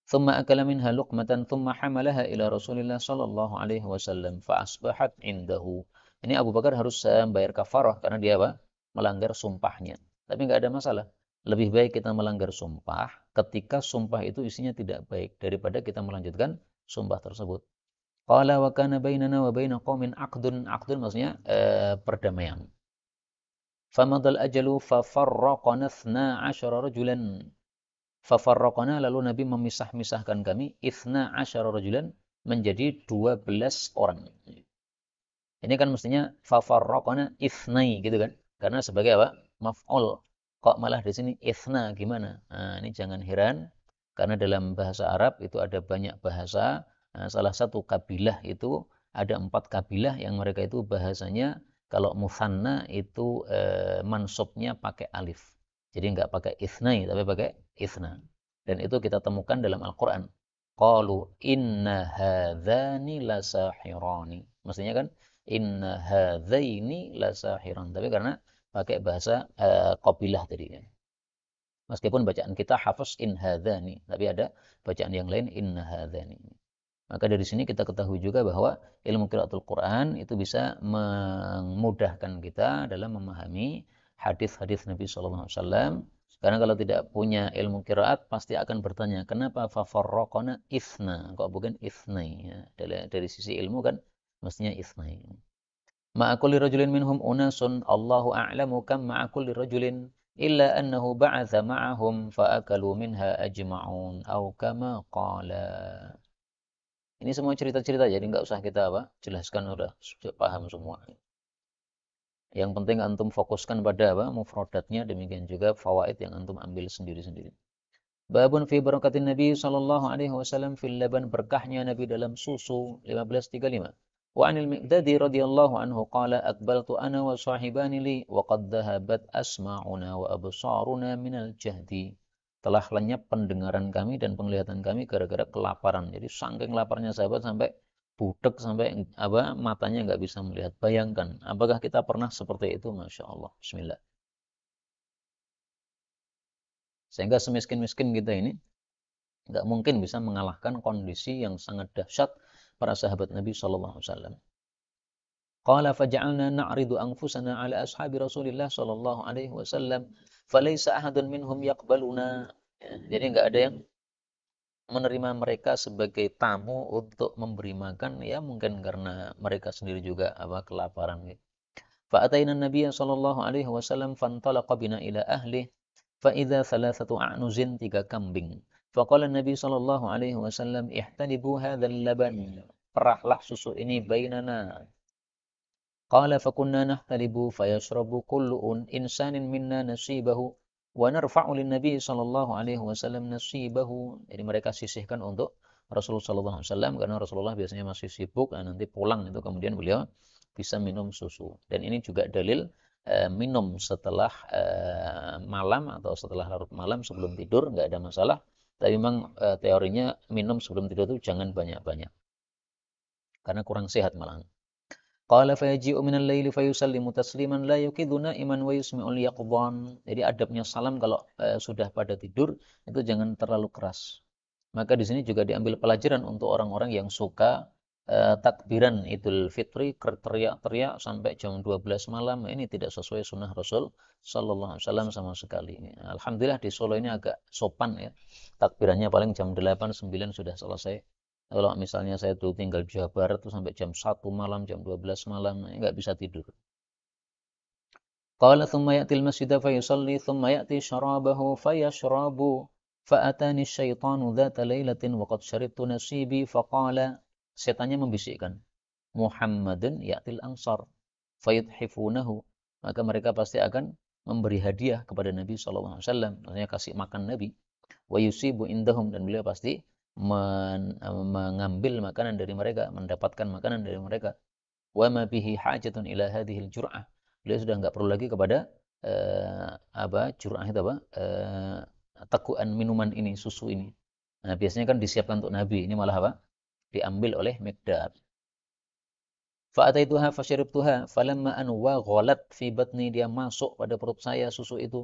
ثم أكل منها لقمة ثم حملها إلى رسول الله صلى الله عليه وسلم فأصبحت عنده. Ini Abu Bakar harus membayar kafarah karena dia melanggar sumpahnya. Tapi nggak ada masalah. Lebih baik kita melanggar sumpah ketika sumpah itu isinya tidak baik daripada kita melanjutkan sumpah tersebut. Qala wa kana bainana wa baina qaumin aqdun. Aqdun maksudnya perdamaian. Famadal ajalu fafarraqana 12 rajulan. Fafarraqana, lalu Nabi memisah-misahkan kami 12 rajulan menjadi 12 orang. Ini kan mestinya fafarraqana ithnai gitu kan. Karena sebagai maf'ul. Kok malah di sini ithna, gimana? Nah, ini jangan heran karena dalam bahasa Arab itu ada banyak bahasa. Nah, salah satu kabilah itu ada 4 kabilah yang mereka itu bahasanya kalau musanna itu mansubnya pakai alif. Jadi nggak pakai ithnai tapi pakai ithna. Dan itu kita temukan dalam Al-Qur'an. Qalu inna hadzani lasahirani. Maksudnya kan inna hadzaini lasahiran. Tapi karena pakai bahasa qabilah tadi ya. Meskipun bacaan kita hafaz in hadzani, tapi ada bacaan yang lain inna hadzani. Maka dari sini kita ketahui juga bahwa ilmu qiraatul Quran itu bisa memudahkan kita dalam memahami hadis-hadis Nabi sallallahu alaihi wasallam. Karena kalau tidak punya ilmu qiraat pasti akan bertanya, kenapa fafarraqana itsna kok bukan itsnai ya. Dari sisi ilmu kan mestinya itsnai. Ma'a kulli rajulin minhum unasun Allahu a'lamu kam ma'a kulli rajulin illa annahu ba'atha ma'ahum fa'akalu minha ajma'un aw kama qala. Ini semua cerita-cerita, jadi nggak usah kita jelaskan, udah paham semua. Yang penting antum fokuskan pada mufradatnya, demikian juga fawaid yang antum ambil sendiri-sendiri. Babun fi barakatin Nabi sallallahu alaihi wasallam fil laban, berkahnya Nabi dalam susu 1535. Wa 'anil Miqdadi radhiyallahu anhu qala aqbaltu ana wa sahibani li wa qad dhahabat asma'una wa absaruna minal jahdi. Telah lenyap pendengaran kami dan penglihatan kami gara-gara kelaparan. Jadi saking laparnya sahabat sampai budek, sampai matanya nggak bisa melihat. Bayangkan, apakah kita pernah seperti itu? Masya Allah. Bismillah. Sehingga semiskin-miskin kita ini nggak mungkin bisa mengalahkan kondisi yang sangat dahsyat para sahabat Nabi Shallallahu Alaihi Wasallam. Qala faja'alna na'ridu anfusana ala ashabi Rasulillah Shallallahu Alaihi Wasallam, falaysa ahadun minhum yaqbaluna. Jadi nggak ada yang menerima mereka sebagai tamu untuk memberi makan, ya mungkin karena mereka sendiri juga kelaparan. Fa'atayna Nabiya Shallallahu Alaihi Wasallam fantalaqa bina ila ahli فإذا ثلاثة أعنز 3 kambing. Faqala Nabi sallallahu alaihi wasallam ihtanibu hadzal laban. Perahlah susu ini bainana. Qala fakunna nahtalibu fayashrabu kullu insanin minna nasibahu wa narfa'u lin Nabi sallallahu alaihi wasallam nasibahu. Jadi mereka sisihkan untuk Rasulullah sallallahu alaihi wasallam karena Rasulullah biasanya masih sibuk, nanti pulang itu kemudian beliau bisa minum susu. Dan ini juga dalil minum setelah malam atau setelah larut malam sebelum tidur nggak ada masalah. Tapi memang teorinya minum sebelum tidur itu jangan banyak-banyak karena kurang sehat malahan. Qala fayaji'u minal laili fayusallimu tasliman la yuqidhu na'iman wa yusmi'ul yaqdhan. Jadi adabnya salam kalau sudah pada tidur itu jangan terlalu keras. Maka di sini juga diambil pelajaran untuk orang-orang yang suka takbiran Idul Fitri teriak-teriak sampai jam 12 malam. Ini tidak sesuai sunnah Rasul Sallallahu Alaihi Wasallam sama sekali. Alhamdulillah di Solo ini agak sopan ya. Takbirannya paling jam 8, 9 sudah selesai. Kalau misalnya saya dulu tinggal di Jawa Barat tuh sampai jam 1 malam, jam 12 malam, nggak bisa tidur. Qala thumma ya'til masjida fayusalli thumma ya'ti syarabahu fayashrabu fa'atani syaitanu dhata laylatin wa qad syaribtu nasibi faqala. Setannya membisikkan, Muhammadun ya'til ansar fayudhifunahu. Maka mereka pasti akan memberi hadiah kepada Nabi SAW, maksudnya kasih makan Nabi. Wa yusibu indahum, dan beliau pasti mengambil makanan dari mereka, mendapatkan makanan dari mereka. Wa ma bihi hajatun ila hadhil jur'ah. Beliau sudah enggak perlu lagi kepada jur'ah itu teguhan minuman ini, susu ini. Nah, biasanya kan disiapkan untuk Nabi, ini malah diambil oleh Miqdad. Fa'ataituha fasyaribtuha falamma an waghalat fi batni, dia masuk pada perut saya susu itu.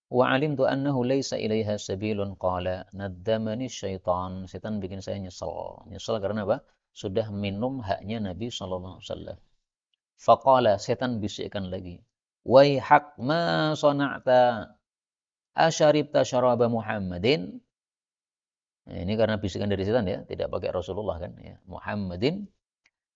Wa alimtu annahu laysa ilaiha sabilun qala naddamani syaitan. Setan bikin saya nyesal. Nyesal karena apa? Sudah minum haknya Nabi sallallahu alaihi wasallam. Faqala, setan bisikkan lagi. Waihak ma sana'ta asyaribta syaraba Muhammadin. Nah, ini karena bisikan dari setan ya, tidak pakai Rasulullah kan ya. Muhammadin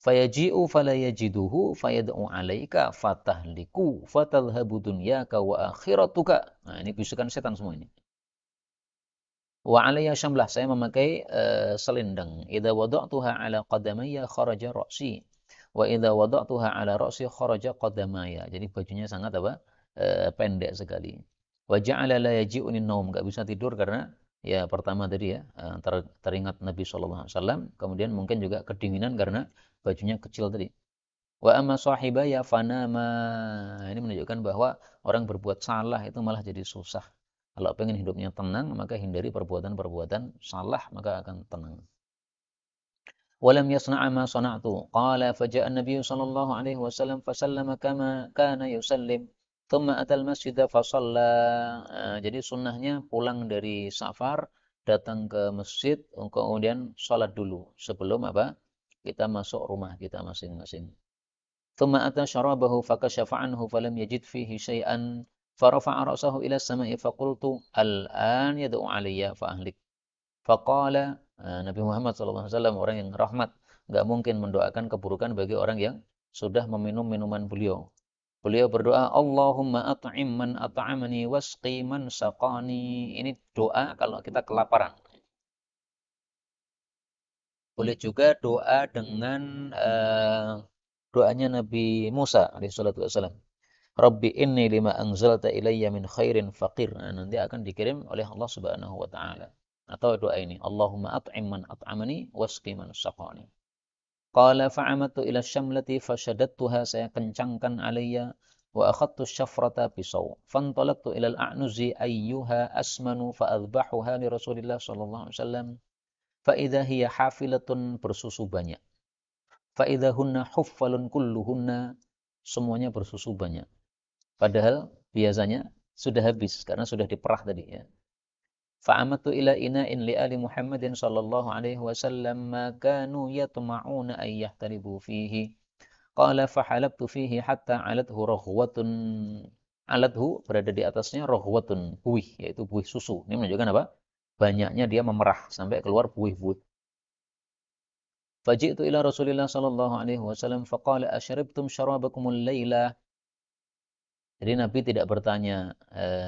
fayaji'u falayajiduhu fayad'u 'alaika fatahliku fatadhhabu dunyaka wa akhiratuka. Nah, ini bisikan setan semua ini. Wa 'alayya syamlah, saya memakai selendang. Idza wada'tuha 'ala qadamayya kharaja ra'si wa idza wada'tuha 'ala ra'si kharaja qadamaya. Jadi bajunya sangat pendek sekali. Wa ja'ala la yaji'uni naum, enggak bisa tidur karena ya pertama tadi ya teringat Nabi sallallahu alaihi wasallam, kemudian mungkin juga kedinginan karena bajunya kecil tadi. Wa amma sahibaya fanama. Ini menunjukkan bahwa orang berbuat salah itu malah jadi susah. Kalau pengen hidupnya tenang, maka hindari perbuatan-perbuatan salah, maka akan tenang. Walam yasna'a ma sana'tu. Qala faja'a an-nabiy sallallahu alaihi wasallam fasallama kama kana yusallim. Thumma atal masjida fasalla. Jadi sunnahnya pulang dari safar, datang ke masjid, kemudian sholat dulu sebelum kita masuk rumah kita masing-masing. Thumma ata syarabahu fakashafa anhu falam yajid fihi syai'an farafa'a ra'sahu ila as-sama'i faqultu al-an yad'u 'alayya fa ahlik. Faqala, Nabi Muhammad SAW orang yang rahmat, enggak mungkin mendoakan keburukan bagi orang yang sudah meminum minuman beliau. Beliau berdoa, Allahumma at'im man at'amani wasqi man saqani. Ini doa kalau kita kelaparan. Boleh juga doa dengan doanya Nabi Musa alaihissalatu wassalam. Rabbi inni lima anzalta ilayya min khairin faqir. Nah, nanti akan dikirim oleh Allah Subhanahu wa taala. Atau doa ini, Allahumma at'im man at'amani wasqi man saqani. Qala fa'amadtu ila syamlati fashadattuha, saya kencangkan alayya, wa akhadtu syafrata pisau. Fantalaqtu ila al-a'nuzi ayyuha asmanu fa'adbahuha li Rasulillah sallallahu alaihi wasallam. Fa idza hiya hafilatun, bersusu banyak. Fa idza hunna huffalun kulluhunna, semuanya bersusu banyak. Padahal biasanya sudah habis karena sudah diperah tadi ya. Fa'amatu ila ina'in li ali Muhammadin sallallahu alaihi wasallam ma kanu yatma'una ay yahtalibu fihi. Qala fahalabtu fihi hatta alathu raghwatun. Alathu, berada di atasnya, raghwatun, buih, yaitu buih susu. Ini menunjukkan apa? Banyaknya dia memerah sampai keluar buih-buih. Faji'tu ila Rasulillah sallallahu alaihi wasallam faqala asyribtum syarabakumul laila. Jadi Nabi tidak bertanya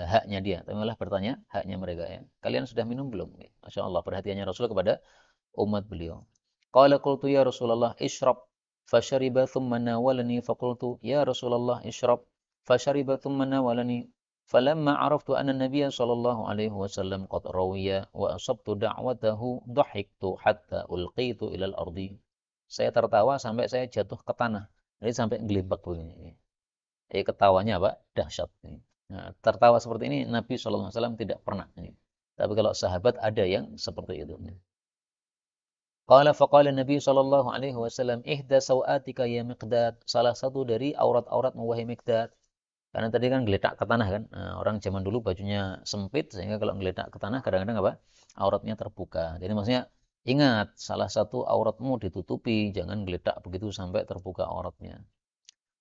haknya dia, tapi malah bertanya haknya mereka ya. Kalian sudah minum belum? Masya Allah, perhatiannya Rasul kepada umat beliau. Qala qultu ya Rasulullah ishrab, fashariba thumma nawalani, faqultu ya Rasulullah ishrab, fashariba thumma nawalani. Falamma araftu anna Nabiya sallallahu alaihi wasallam qad rawiya wa asabtu da'watahu dhahiktu hatta ulqitu ilal ardi. Saya tertawa sampai saya jatuh ke tanah. Jadi sampai ngelibak begini. Ketawanya apa? Dahsyat. Nah, tertawa seperti ini Nabi SAW tidak pernah. Tapi kalau sahabat ada yang seperti itu. Qala faqala Nabi sallallahu alaihi wasallam ihda sawatika ya Miqdad, salah satu dari aurat-aurat wahai Miqdad. Karena tadi kan geletak ke tanah kan. Nah, orang zaman dulu bajunya sempit sehingga kalau geletak ke tanah kadang-kadang apa? Auratnya terbuka. Jadi maksudnya ingat salah satu auratmu ditutupi, jangan geletak begitu sampai terbuka auratnya.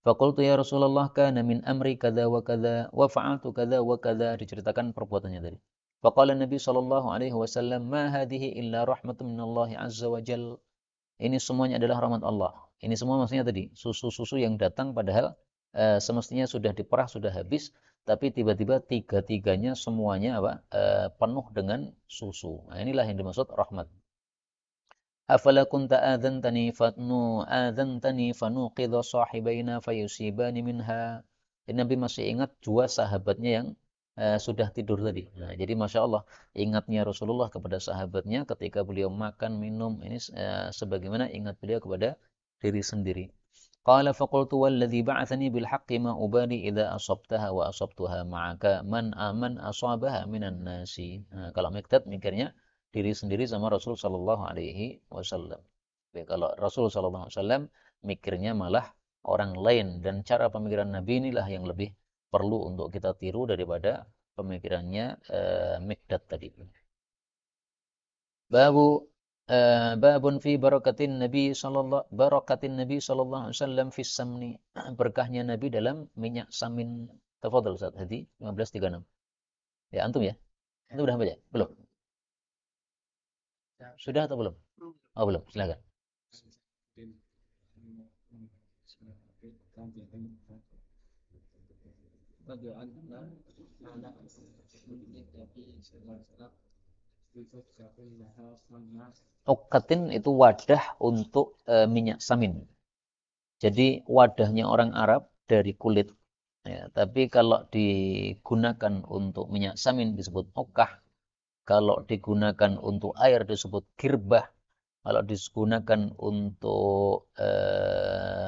Faqultu ya Rasulullah kana min amri kadza wa kadza wa fa'altu kadza wa kadza, diceritakan perbuatannya tadi. Faqala Nabi sallallahu alaihi wasallam ma hadhihi illa rahmatun minallahi azza wa jal. Ini semuanya adalah rahmat Allah. Ini semua maksudnya tadi susu-susu yang datang padahal semestinya sudah diperah, sudah habis, tapi tiba-tiba tiga-tiganya semuanya apa? Penuh dengan susu. Nah, inilah yang dimaksud rahmat. Afala kunta adzantani fanuqidha sahibaina fayusibani minha. Jadi Nabi masih ingat dua sahabatnya yang sudah tidur tadi. Nah, jadi Masya Allah, ingatnya Rasulullah kepada sahabatnya ketika beliau makan, minum, ini sebagaimana ingat beliau kepada diri sendiri. Qala faqultu walladhi ba'athani bil haqqi ma ubali idza asabtaha wa asabtuha ma'aka man aman asabaha minan nasi. Nah, kalau Miqdad mikirnya diri sendiri sama Rasul sallallahu alaihi wasallam. Kalau Rasul sallallahu alaihi wasallam mikirnya malah orang lain, dan cara pemikiran Nabi inilah yang lebih perlu untuk kita tiru daripada pemikirannya Miqdad tadi. Babun fi barakatin Nabi sallallahu alaihi wasallam fi samni. Berkahnya Nabi dalam minyak samin. Tafadhal Ustaz Hadi 1536. Ya antum ya? Antum udah baca? Belum? Sudah atau belum? Oh, belum. Silakan. Uqatin itu wadah untuk minyak samin. Jadi wadahnya orang Arab dari kulit. Ya, tapi kalau digunakan untuk minyak samin disebut ukah. Kalau digunakan untuk air disebut kirbah. Kalau digunakan untuk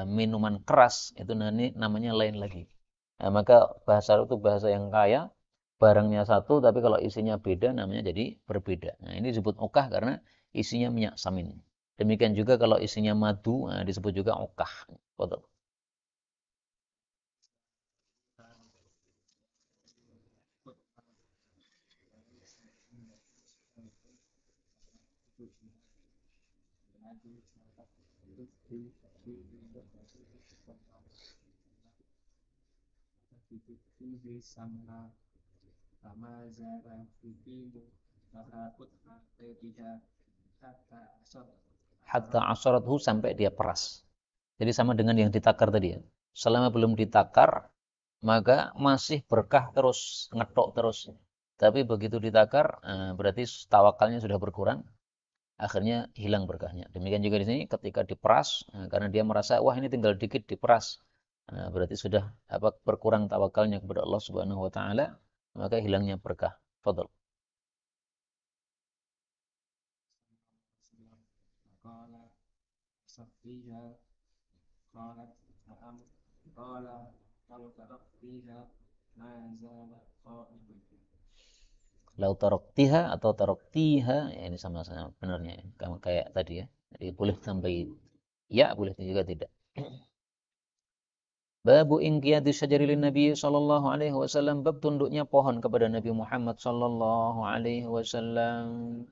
minuman keras itu namanya lain lagi. Nah, maka bahasa Arab itu bahasa yang kaya, barangnya satu tapi kalau isinya beda namanya jadi berbeda. Nah, ini disebut ukah karena isinya minyak samin. Demikian juga kalau isinya madu, nah, disebut juga ukah. Betul. Hatta asarathu, sampai dia peras. Jadi sama dengan yang ditakar tadi ya. Selama belum ditakar, maka masih berkah terus, ngetok terus. Tapi begitu ditakar, berarti tawakalnya sudah berkurang, akhirnya hilang berkahnya. Demikian juga di sini ketika diperas, karena dia merasa wah ini tinggal dikit diperas, berarti sudah berkurang tawakalnya kepada Allah Subhanahu wa taala, maka hilangnya berkah. Fadhal. تصفيها قالت نعم قال لو تركتيها ما زال قائما. Lau taraktiha atau taraktiha, ya ini sama-sama benarnya ya. Kayak tadi ya. Jadi boleh sampai ya, boleh juga tidak. Babu inqiyadi syajari lin Nabi sallallahu alaihi wasallam, bab tunduknya pohon kepada Nabi Muhammad sallallahu alaihi wasallam.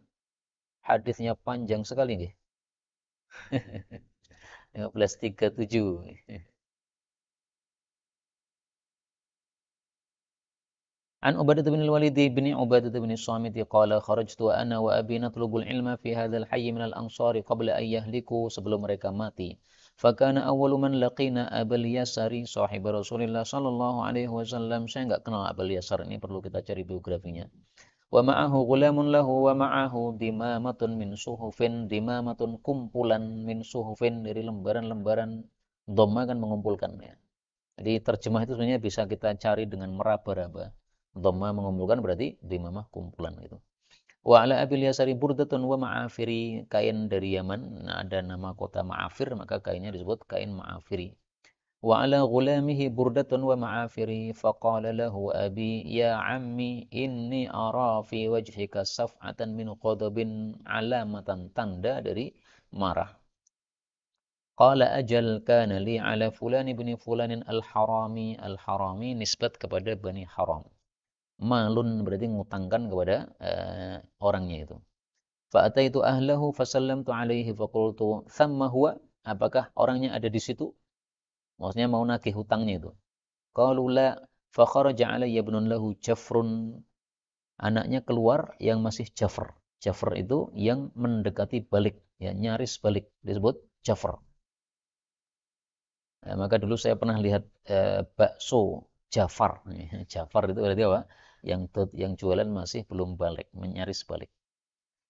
Hadisnya panjang sekali nih. 1537. An Ubadah bin al-Walid bin Ubadah bin Samit qala kharajtu ana wa abi natlubul ilma fi hadzal hayy min al-ansari qabla an yahliku, sebelum mereka mati. Fakana awwalu man laqina Abul Yasari sahib Rasulullah sallallahu alaihi wasallam. Saya enggak kenal Abul Yasar, ini perlu kita cari biografinya. Wa ma'ahu ghulamun lahu wa ma'ahu dimamatun min suhufin, dimamatun kumpulan min suhufin, dari lembaran-lembaran. Dhamma kan mengumpulkan ya. Jadi terjemah itu sebenarnya bisa kita cari dengan meraba-raba. Dhamma mengumpulkan berarti dimamah kumpulan gitu. Wa ala abil yasari burdatun wa ma'afiri, kain dari Yaman. Nah, ada nama kota Ma'afir, maka kainnya disebut kain Ma'afiri. Wa ala ghulamihi burdatun wa ma'afiri, faqala lahu abi ya ammi inni ara fi wajhika saf'atan min qadabin, alamatan tanda dari marah. Qala ajal kana li ala fulan ibni fulanin al-harami. Al-harami nisbat kepada Bani Haram. Malun berarti ngutangkan kepada orangnya itu. Fa'ataitu ahlahu fasallamtu alaihi faqultu thamma huwa, apakah orangnya ada di situ? Maksudnya mau nagih hutangnya itu. Qalu la, fa kharaja alayya ibnun lahu jafrun. Anaknya keluar yang masih jafr. Jafr itu yang mendekati balik, ya, nyaris balik, disebut jafr. Maka dulu saya pernah lihat bakso Jafar. Jafar itu berarti apa? Yang jualan masih belum balik, nyaris balik.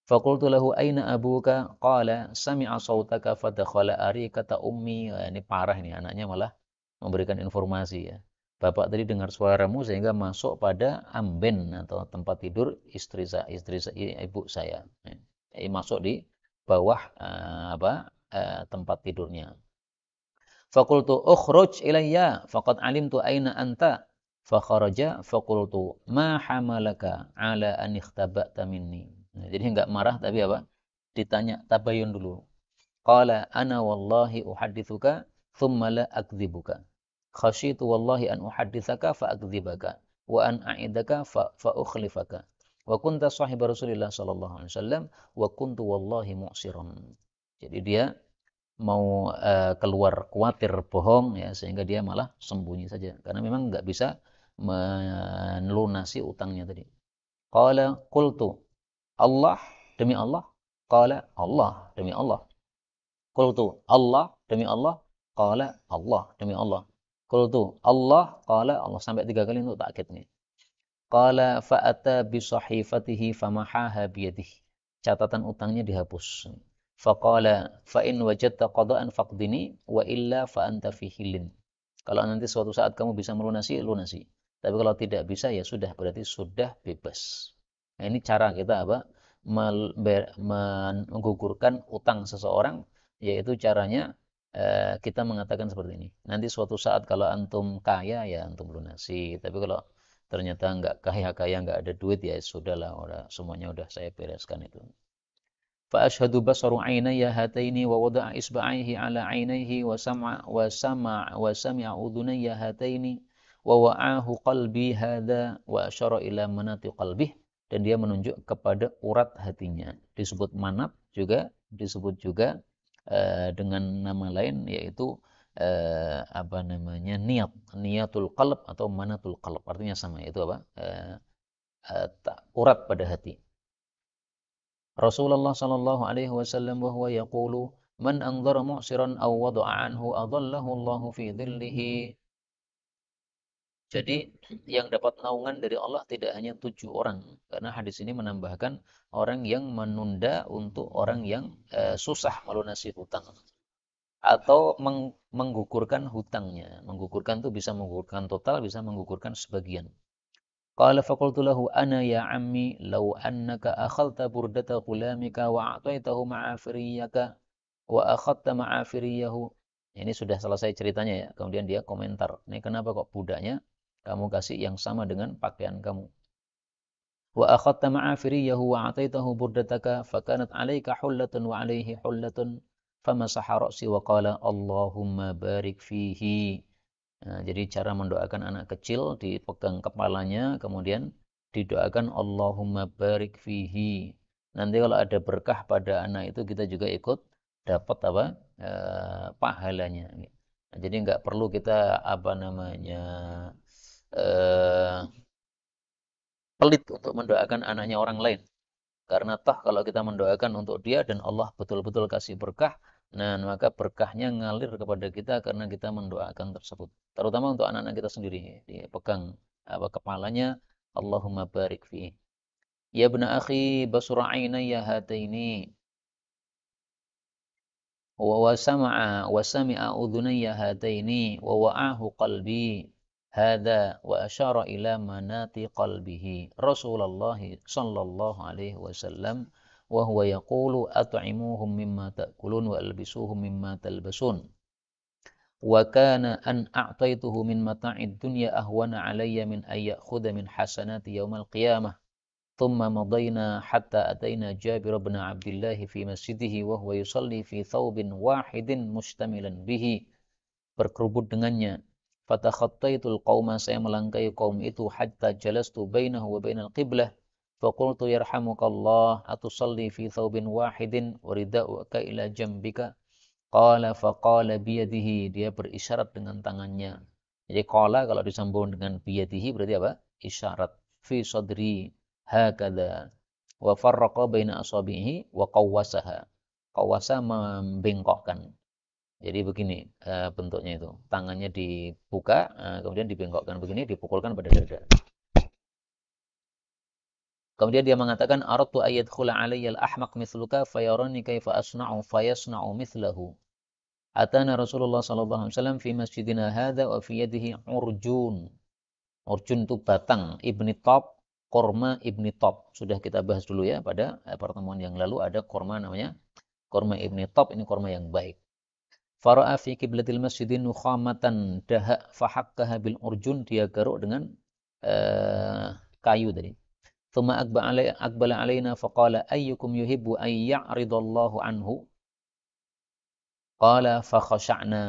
Faqultu lahu aina abuka? Qala sami'a sautaka fadakhala arikata ummi. Ini parah nih, anaknya malah memberikan informasi ya. Bapak tadi dengar suaramu sehingga masuk pada amben atau tempat tidur ibu saya. Masuk di bawah tempat tidurnya. Faqultu ukhruj ilayya faqad alimtu aina anta. Fakharaja faqultu ma hamalaka ala an ikhtaba'ta minni. Nah, jadi enggak marah tapi apa? Ditanya tabayun dulu. Qala ana wallahi uhaddithuka thumma la akdzibuka. Khasyitu wallahi an uhadditsaka fa akdzibaka wa an a'idaka fa ukhlifaka. Wa kunta sahib Rasulillah sallallahu alaihi wasallam wa kuntu wallahi mu'siran. Jadi dia mau keluar khawatir bohong ya, sehingga dia malah sembunyi saja karena memang nggak bisa melunasi utangnya tadi. Qala qultu Allah, demi Allah. Qala Allah, demi Allah. Qultu Allah, demi Allah. Qala Allah, demi Allah. Qultu Allah, qala Allah, sampai 3 kali untuk takkid nih. Qala fa'ata bi sahifatihi famahaha biyadihi. Catatan utangnya dihapus. Faqala fa in wajadta qada'an faqdini wa illa fa anta fi hilin. Kalau nanti suatu saat kamu bisa melunasi, lunasi. Tapi kalau tidak bisa ya sudah, berarti sudah bebas. Nah, ini cara kita apa? Menggugurkan utang seseorang, yaitu caranya kita mengatakan seperti ini. Nanti suatu saat kalau antum kaya ya antum lunasi. Tapi kalau ternyata nggak kaya-kaya, nggak ada duit ya sudahlah, semuanya udah saya bereskan itu. فأشهد بصر عيني هاتين ووضع إصبعيه على عينيه وسمع أذني هاتين ووعاه قلبي هذا وأشار إلى مناط قلبه, dan dia menunjuk kepada urat hatinya. Disebut manat juga, disebut juga dengan nama lain yaitu niatul qalb atau manatul qalb, artinya sama, itu apa? Urat pada hati. Rasulullah sallallahu alaihi wasallam wa huwa yaqulu man anzara mu'siran aw wada'a anhu adallahu Allahu fi dhillihi. Jadi yang dapat naungan dari Allah tidak hanya 7 orang, karena hadis ini menambahkan orang yang menunda untuk orang yang susah melunasi hutang atau menggugurkan hutangnya. Menggugurkan itu bisa menggugurkan total, bisa menggugurkan sebagian. Qala faqultu lahu ana ya ammi law annaka akhalta burdata ghulamika wa a'taitahu ma'afiriyaka wa akhadta ma'afiriyahu. Ini sudah selesai ceritanya ya. Kemudian dia komentar, ini kenapa kok budaknya kamu kasih yang sama dengan pakaian kamu? Wa akhadta ma'afiriyahu wa ataitahu burdataka fakanat 'alaika hullatun wa 'alaihi hullatun famasaha ra'si wa qala Allahumma barik fihi. Nah, jadi cara mendoakan anak kecil dipegang kepalanya, kemudian didoakan Allahumma barik fihi. Nanti kalau ada berkah pada anak itu kita juga ikut dapat apa? Pahalanya. Nah, jadi nggak perlu kita eh, pelit untuk mendoakan anaknya orang lain. Karena toh kalau kita mendoakan untuk dia dan Allah betul-betul kasih berkah, nah maka berkahnya ngalir kepada kita karena kita mendoakan tersebut. Terutama untuk anak-anak kita sendiri, dipegang kepalanya, Allahumma barik fi. Ya bna akhi basura ya hataini wa sami'a udhunayya hataini wa wa'ahu qalbi hadha wa asyara ila manati qalbihi Rasulullah sallallahu alaihi wasallam wa huwa yaqulu at'imuhum mimma ta'kulun wa albisuhum mimma talbasun wa kana an a'taituhu min mata'id dunya ahwana alayya min ay ya'khudha min hasanati yaumal qiyamah. ثم مضينا حتى أتينا جابر بن عبد الله في مسجده وهو يصلي في ثوب واحد مشتملا به. Berkerubut dengannya. Fatakhattaitul qauma, saya melangkai kaum itu hatta jalastu bainahu wa bainal qiblah. Faqultu yarhamukallah atusalli fi thawbin wahidin wa rida'uka ila jambika. Qala faqala biyadihi, dia berisyarat dengan tangannya. Jadi qala kalau disambung dengan biyadihi berarti apa? Isyarat. Fi sadri hakadha wa farraqa baina asabihi wa qawwasaha. Qawwasa membengkokkan. Jadi begini bentuknya itu. Tangannya dibuka, kemudian dibengkokkan begini, dipukulkan pada dada. Kemudian dia mengatakan aradtu ayyadkhula alayya al-ahmaq mithluka fayarani kaifa asna'u fayasna'u mithlahu. Atana Rasulullah sallallahu alaihi wasallam fi masjidina hadza wa fi yadihi urjun. Urjun itu batang, ibni top, korma ibni top. Sudah kita bahas dulu ya pada pertemuan yang lalu, ada korma namanya korma ibni top, ini korma yang baik. Fara'a fi qiblatil masjidin nukhamatan dahak fahakkaha bil urjun, dia garuk dengan kayu tadi. Thumma aqbala alaina faqala ayyukum yuhibbu an ya'ridallahu anhu. Qala fa khasha'na,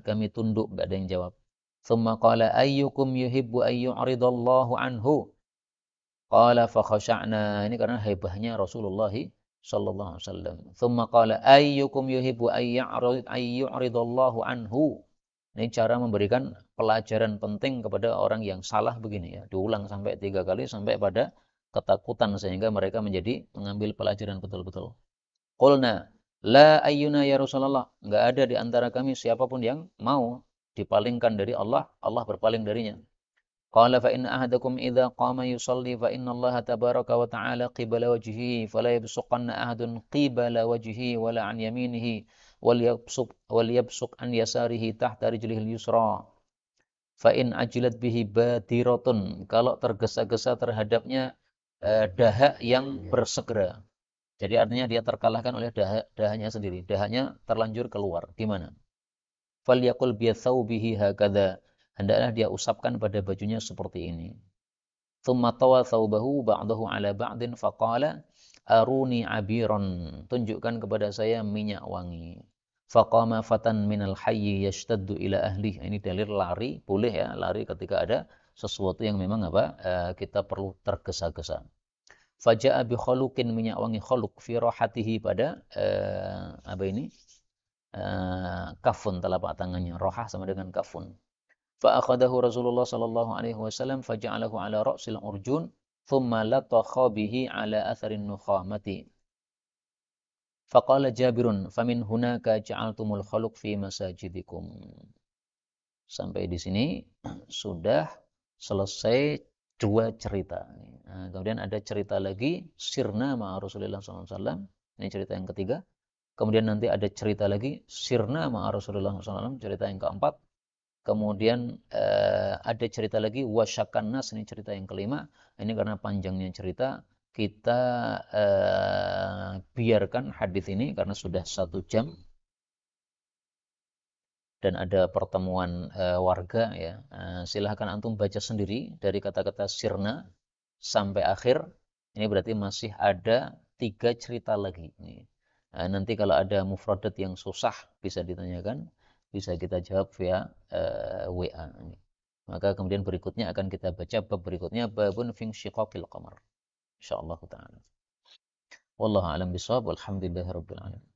kami tunduk, enggak ada yang jawab. Thumma qala ayyukum yuhibbu an yu'ridallahu anhu. Qala fa khasha'na, ini karena hebahnya Rasulullah sallallahu alaihi wasallam. Thumma qala ayyukum yuhibbu an yu'ridallahu anhu. Ini cara memberikan pelajaran penting kepada orang yang salah begini ya. Diulang sampai 3 kali sampai pada ketakutan sehingga mereka mengambil pelajaran betul-betul. Qulna la ayyuna ya Rasulullah, enggak ada di antara kami siapapun yang mau dipalingkan dari Allah, Allah berpaling darinya. Qala fa inna ahadakum idza qama yusalli fa inna Allah tabaraka wa ta'ala qibala wajhihi fala yabsuqanna ahadun qibala wajhihi wala an yaminihi wal yabsuq an yasarihi tahta rijlihi al-yusra. Fa in ajilat bihi badiratun, kalau tergesa-gesa terhadapnya dahak yang bersegera. Jadi artinya dia terkalahkan oleh dahanya sendiri. Dahanya terlanjur keluar. Gimana? Falyaqul biyasaubihi hakadha. Hendaklah dia usapkan pada bajunya seperti ini. Thumma tawa thawbahu ba'dahu ala ba'din faqala aruni abiran. Tunjukkan kepada saya minyak wangi. Faqama fatan minal hayyi yashtaddu ila ahli. Ini dalil lari, boleh ya, lari ketika ada sesuatu yang memang kita perlu tergesa-gesa. Faja'a bi khuluqin, minyak wangi khuluq fi rahatihi, pada kafun, telapak tangannya. Rohah sama dengan kafun. Fa akhadahu Rasulullah sallallahu alaihi wasallam faja'alahu ala ra'sil urjun thumma latakha bihi ala atharin nukhamati. Faqala Jabirun famin hunaka ja'altumul khuluq fi masajidikum. Sampai di sini sudah selesai 2 cerita. Nah, kemudian ada cerita lagi, sirna ma'a Rasulullah SAW. Ini cerita yang ketiga. Kemudian nanti ada cerita lagi, sirna ma'a Rasulullah SAW, cerita yang keempat. Kemudian ada cerita lagi, wasyakan nas, ini cerita yang kelima. Ini karena panjangnya cerita, kita biarkan hadis ini karena sudah 1 jam. dan ada pertemuan warga ya, silahkan antum baca sendiri dari kata-kata sirna sampai akhir. Ini berarti masih ada 3 cerita lagi. Nanti kalau ada mufradat yang susah bisa ditanyakan, bisa kita jawab via WA. Maka kemudian berikutnya akan kita baca bab berikutnya, babun fi insyiqaqil qamar. Insyaallah taala. Wallahu a'lam bishawab. Walhamdulillahirabbil alamin.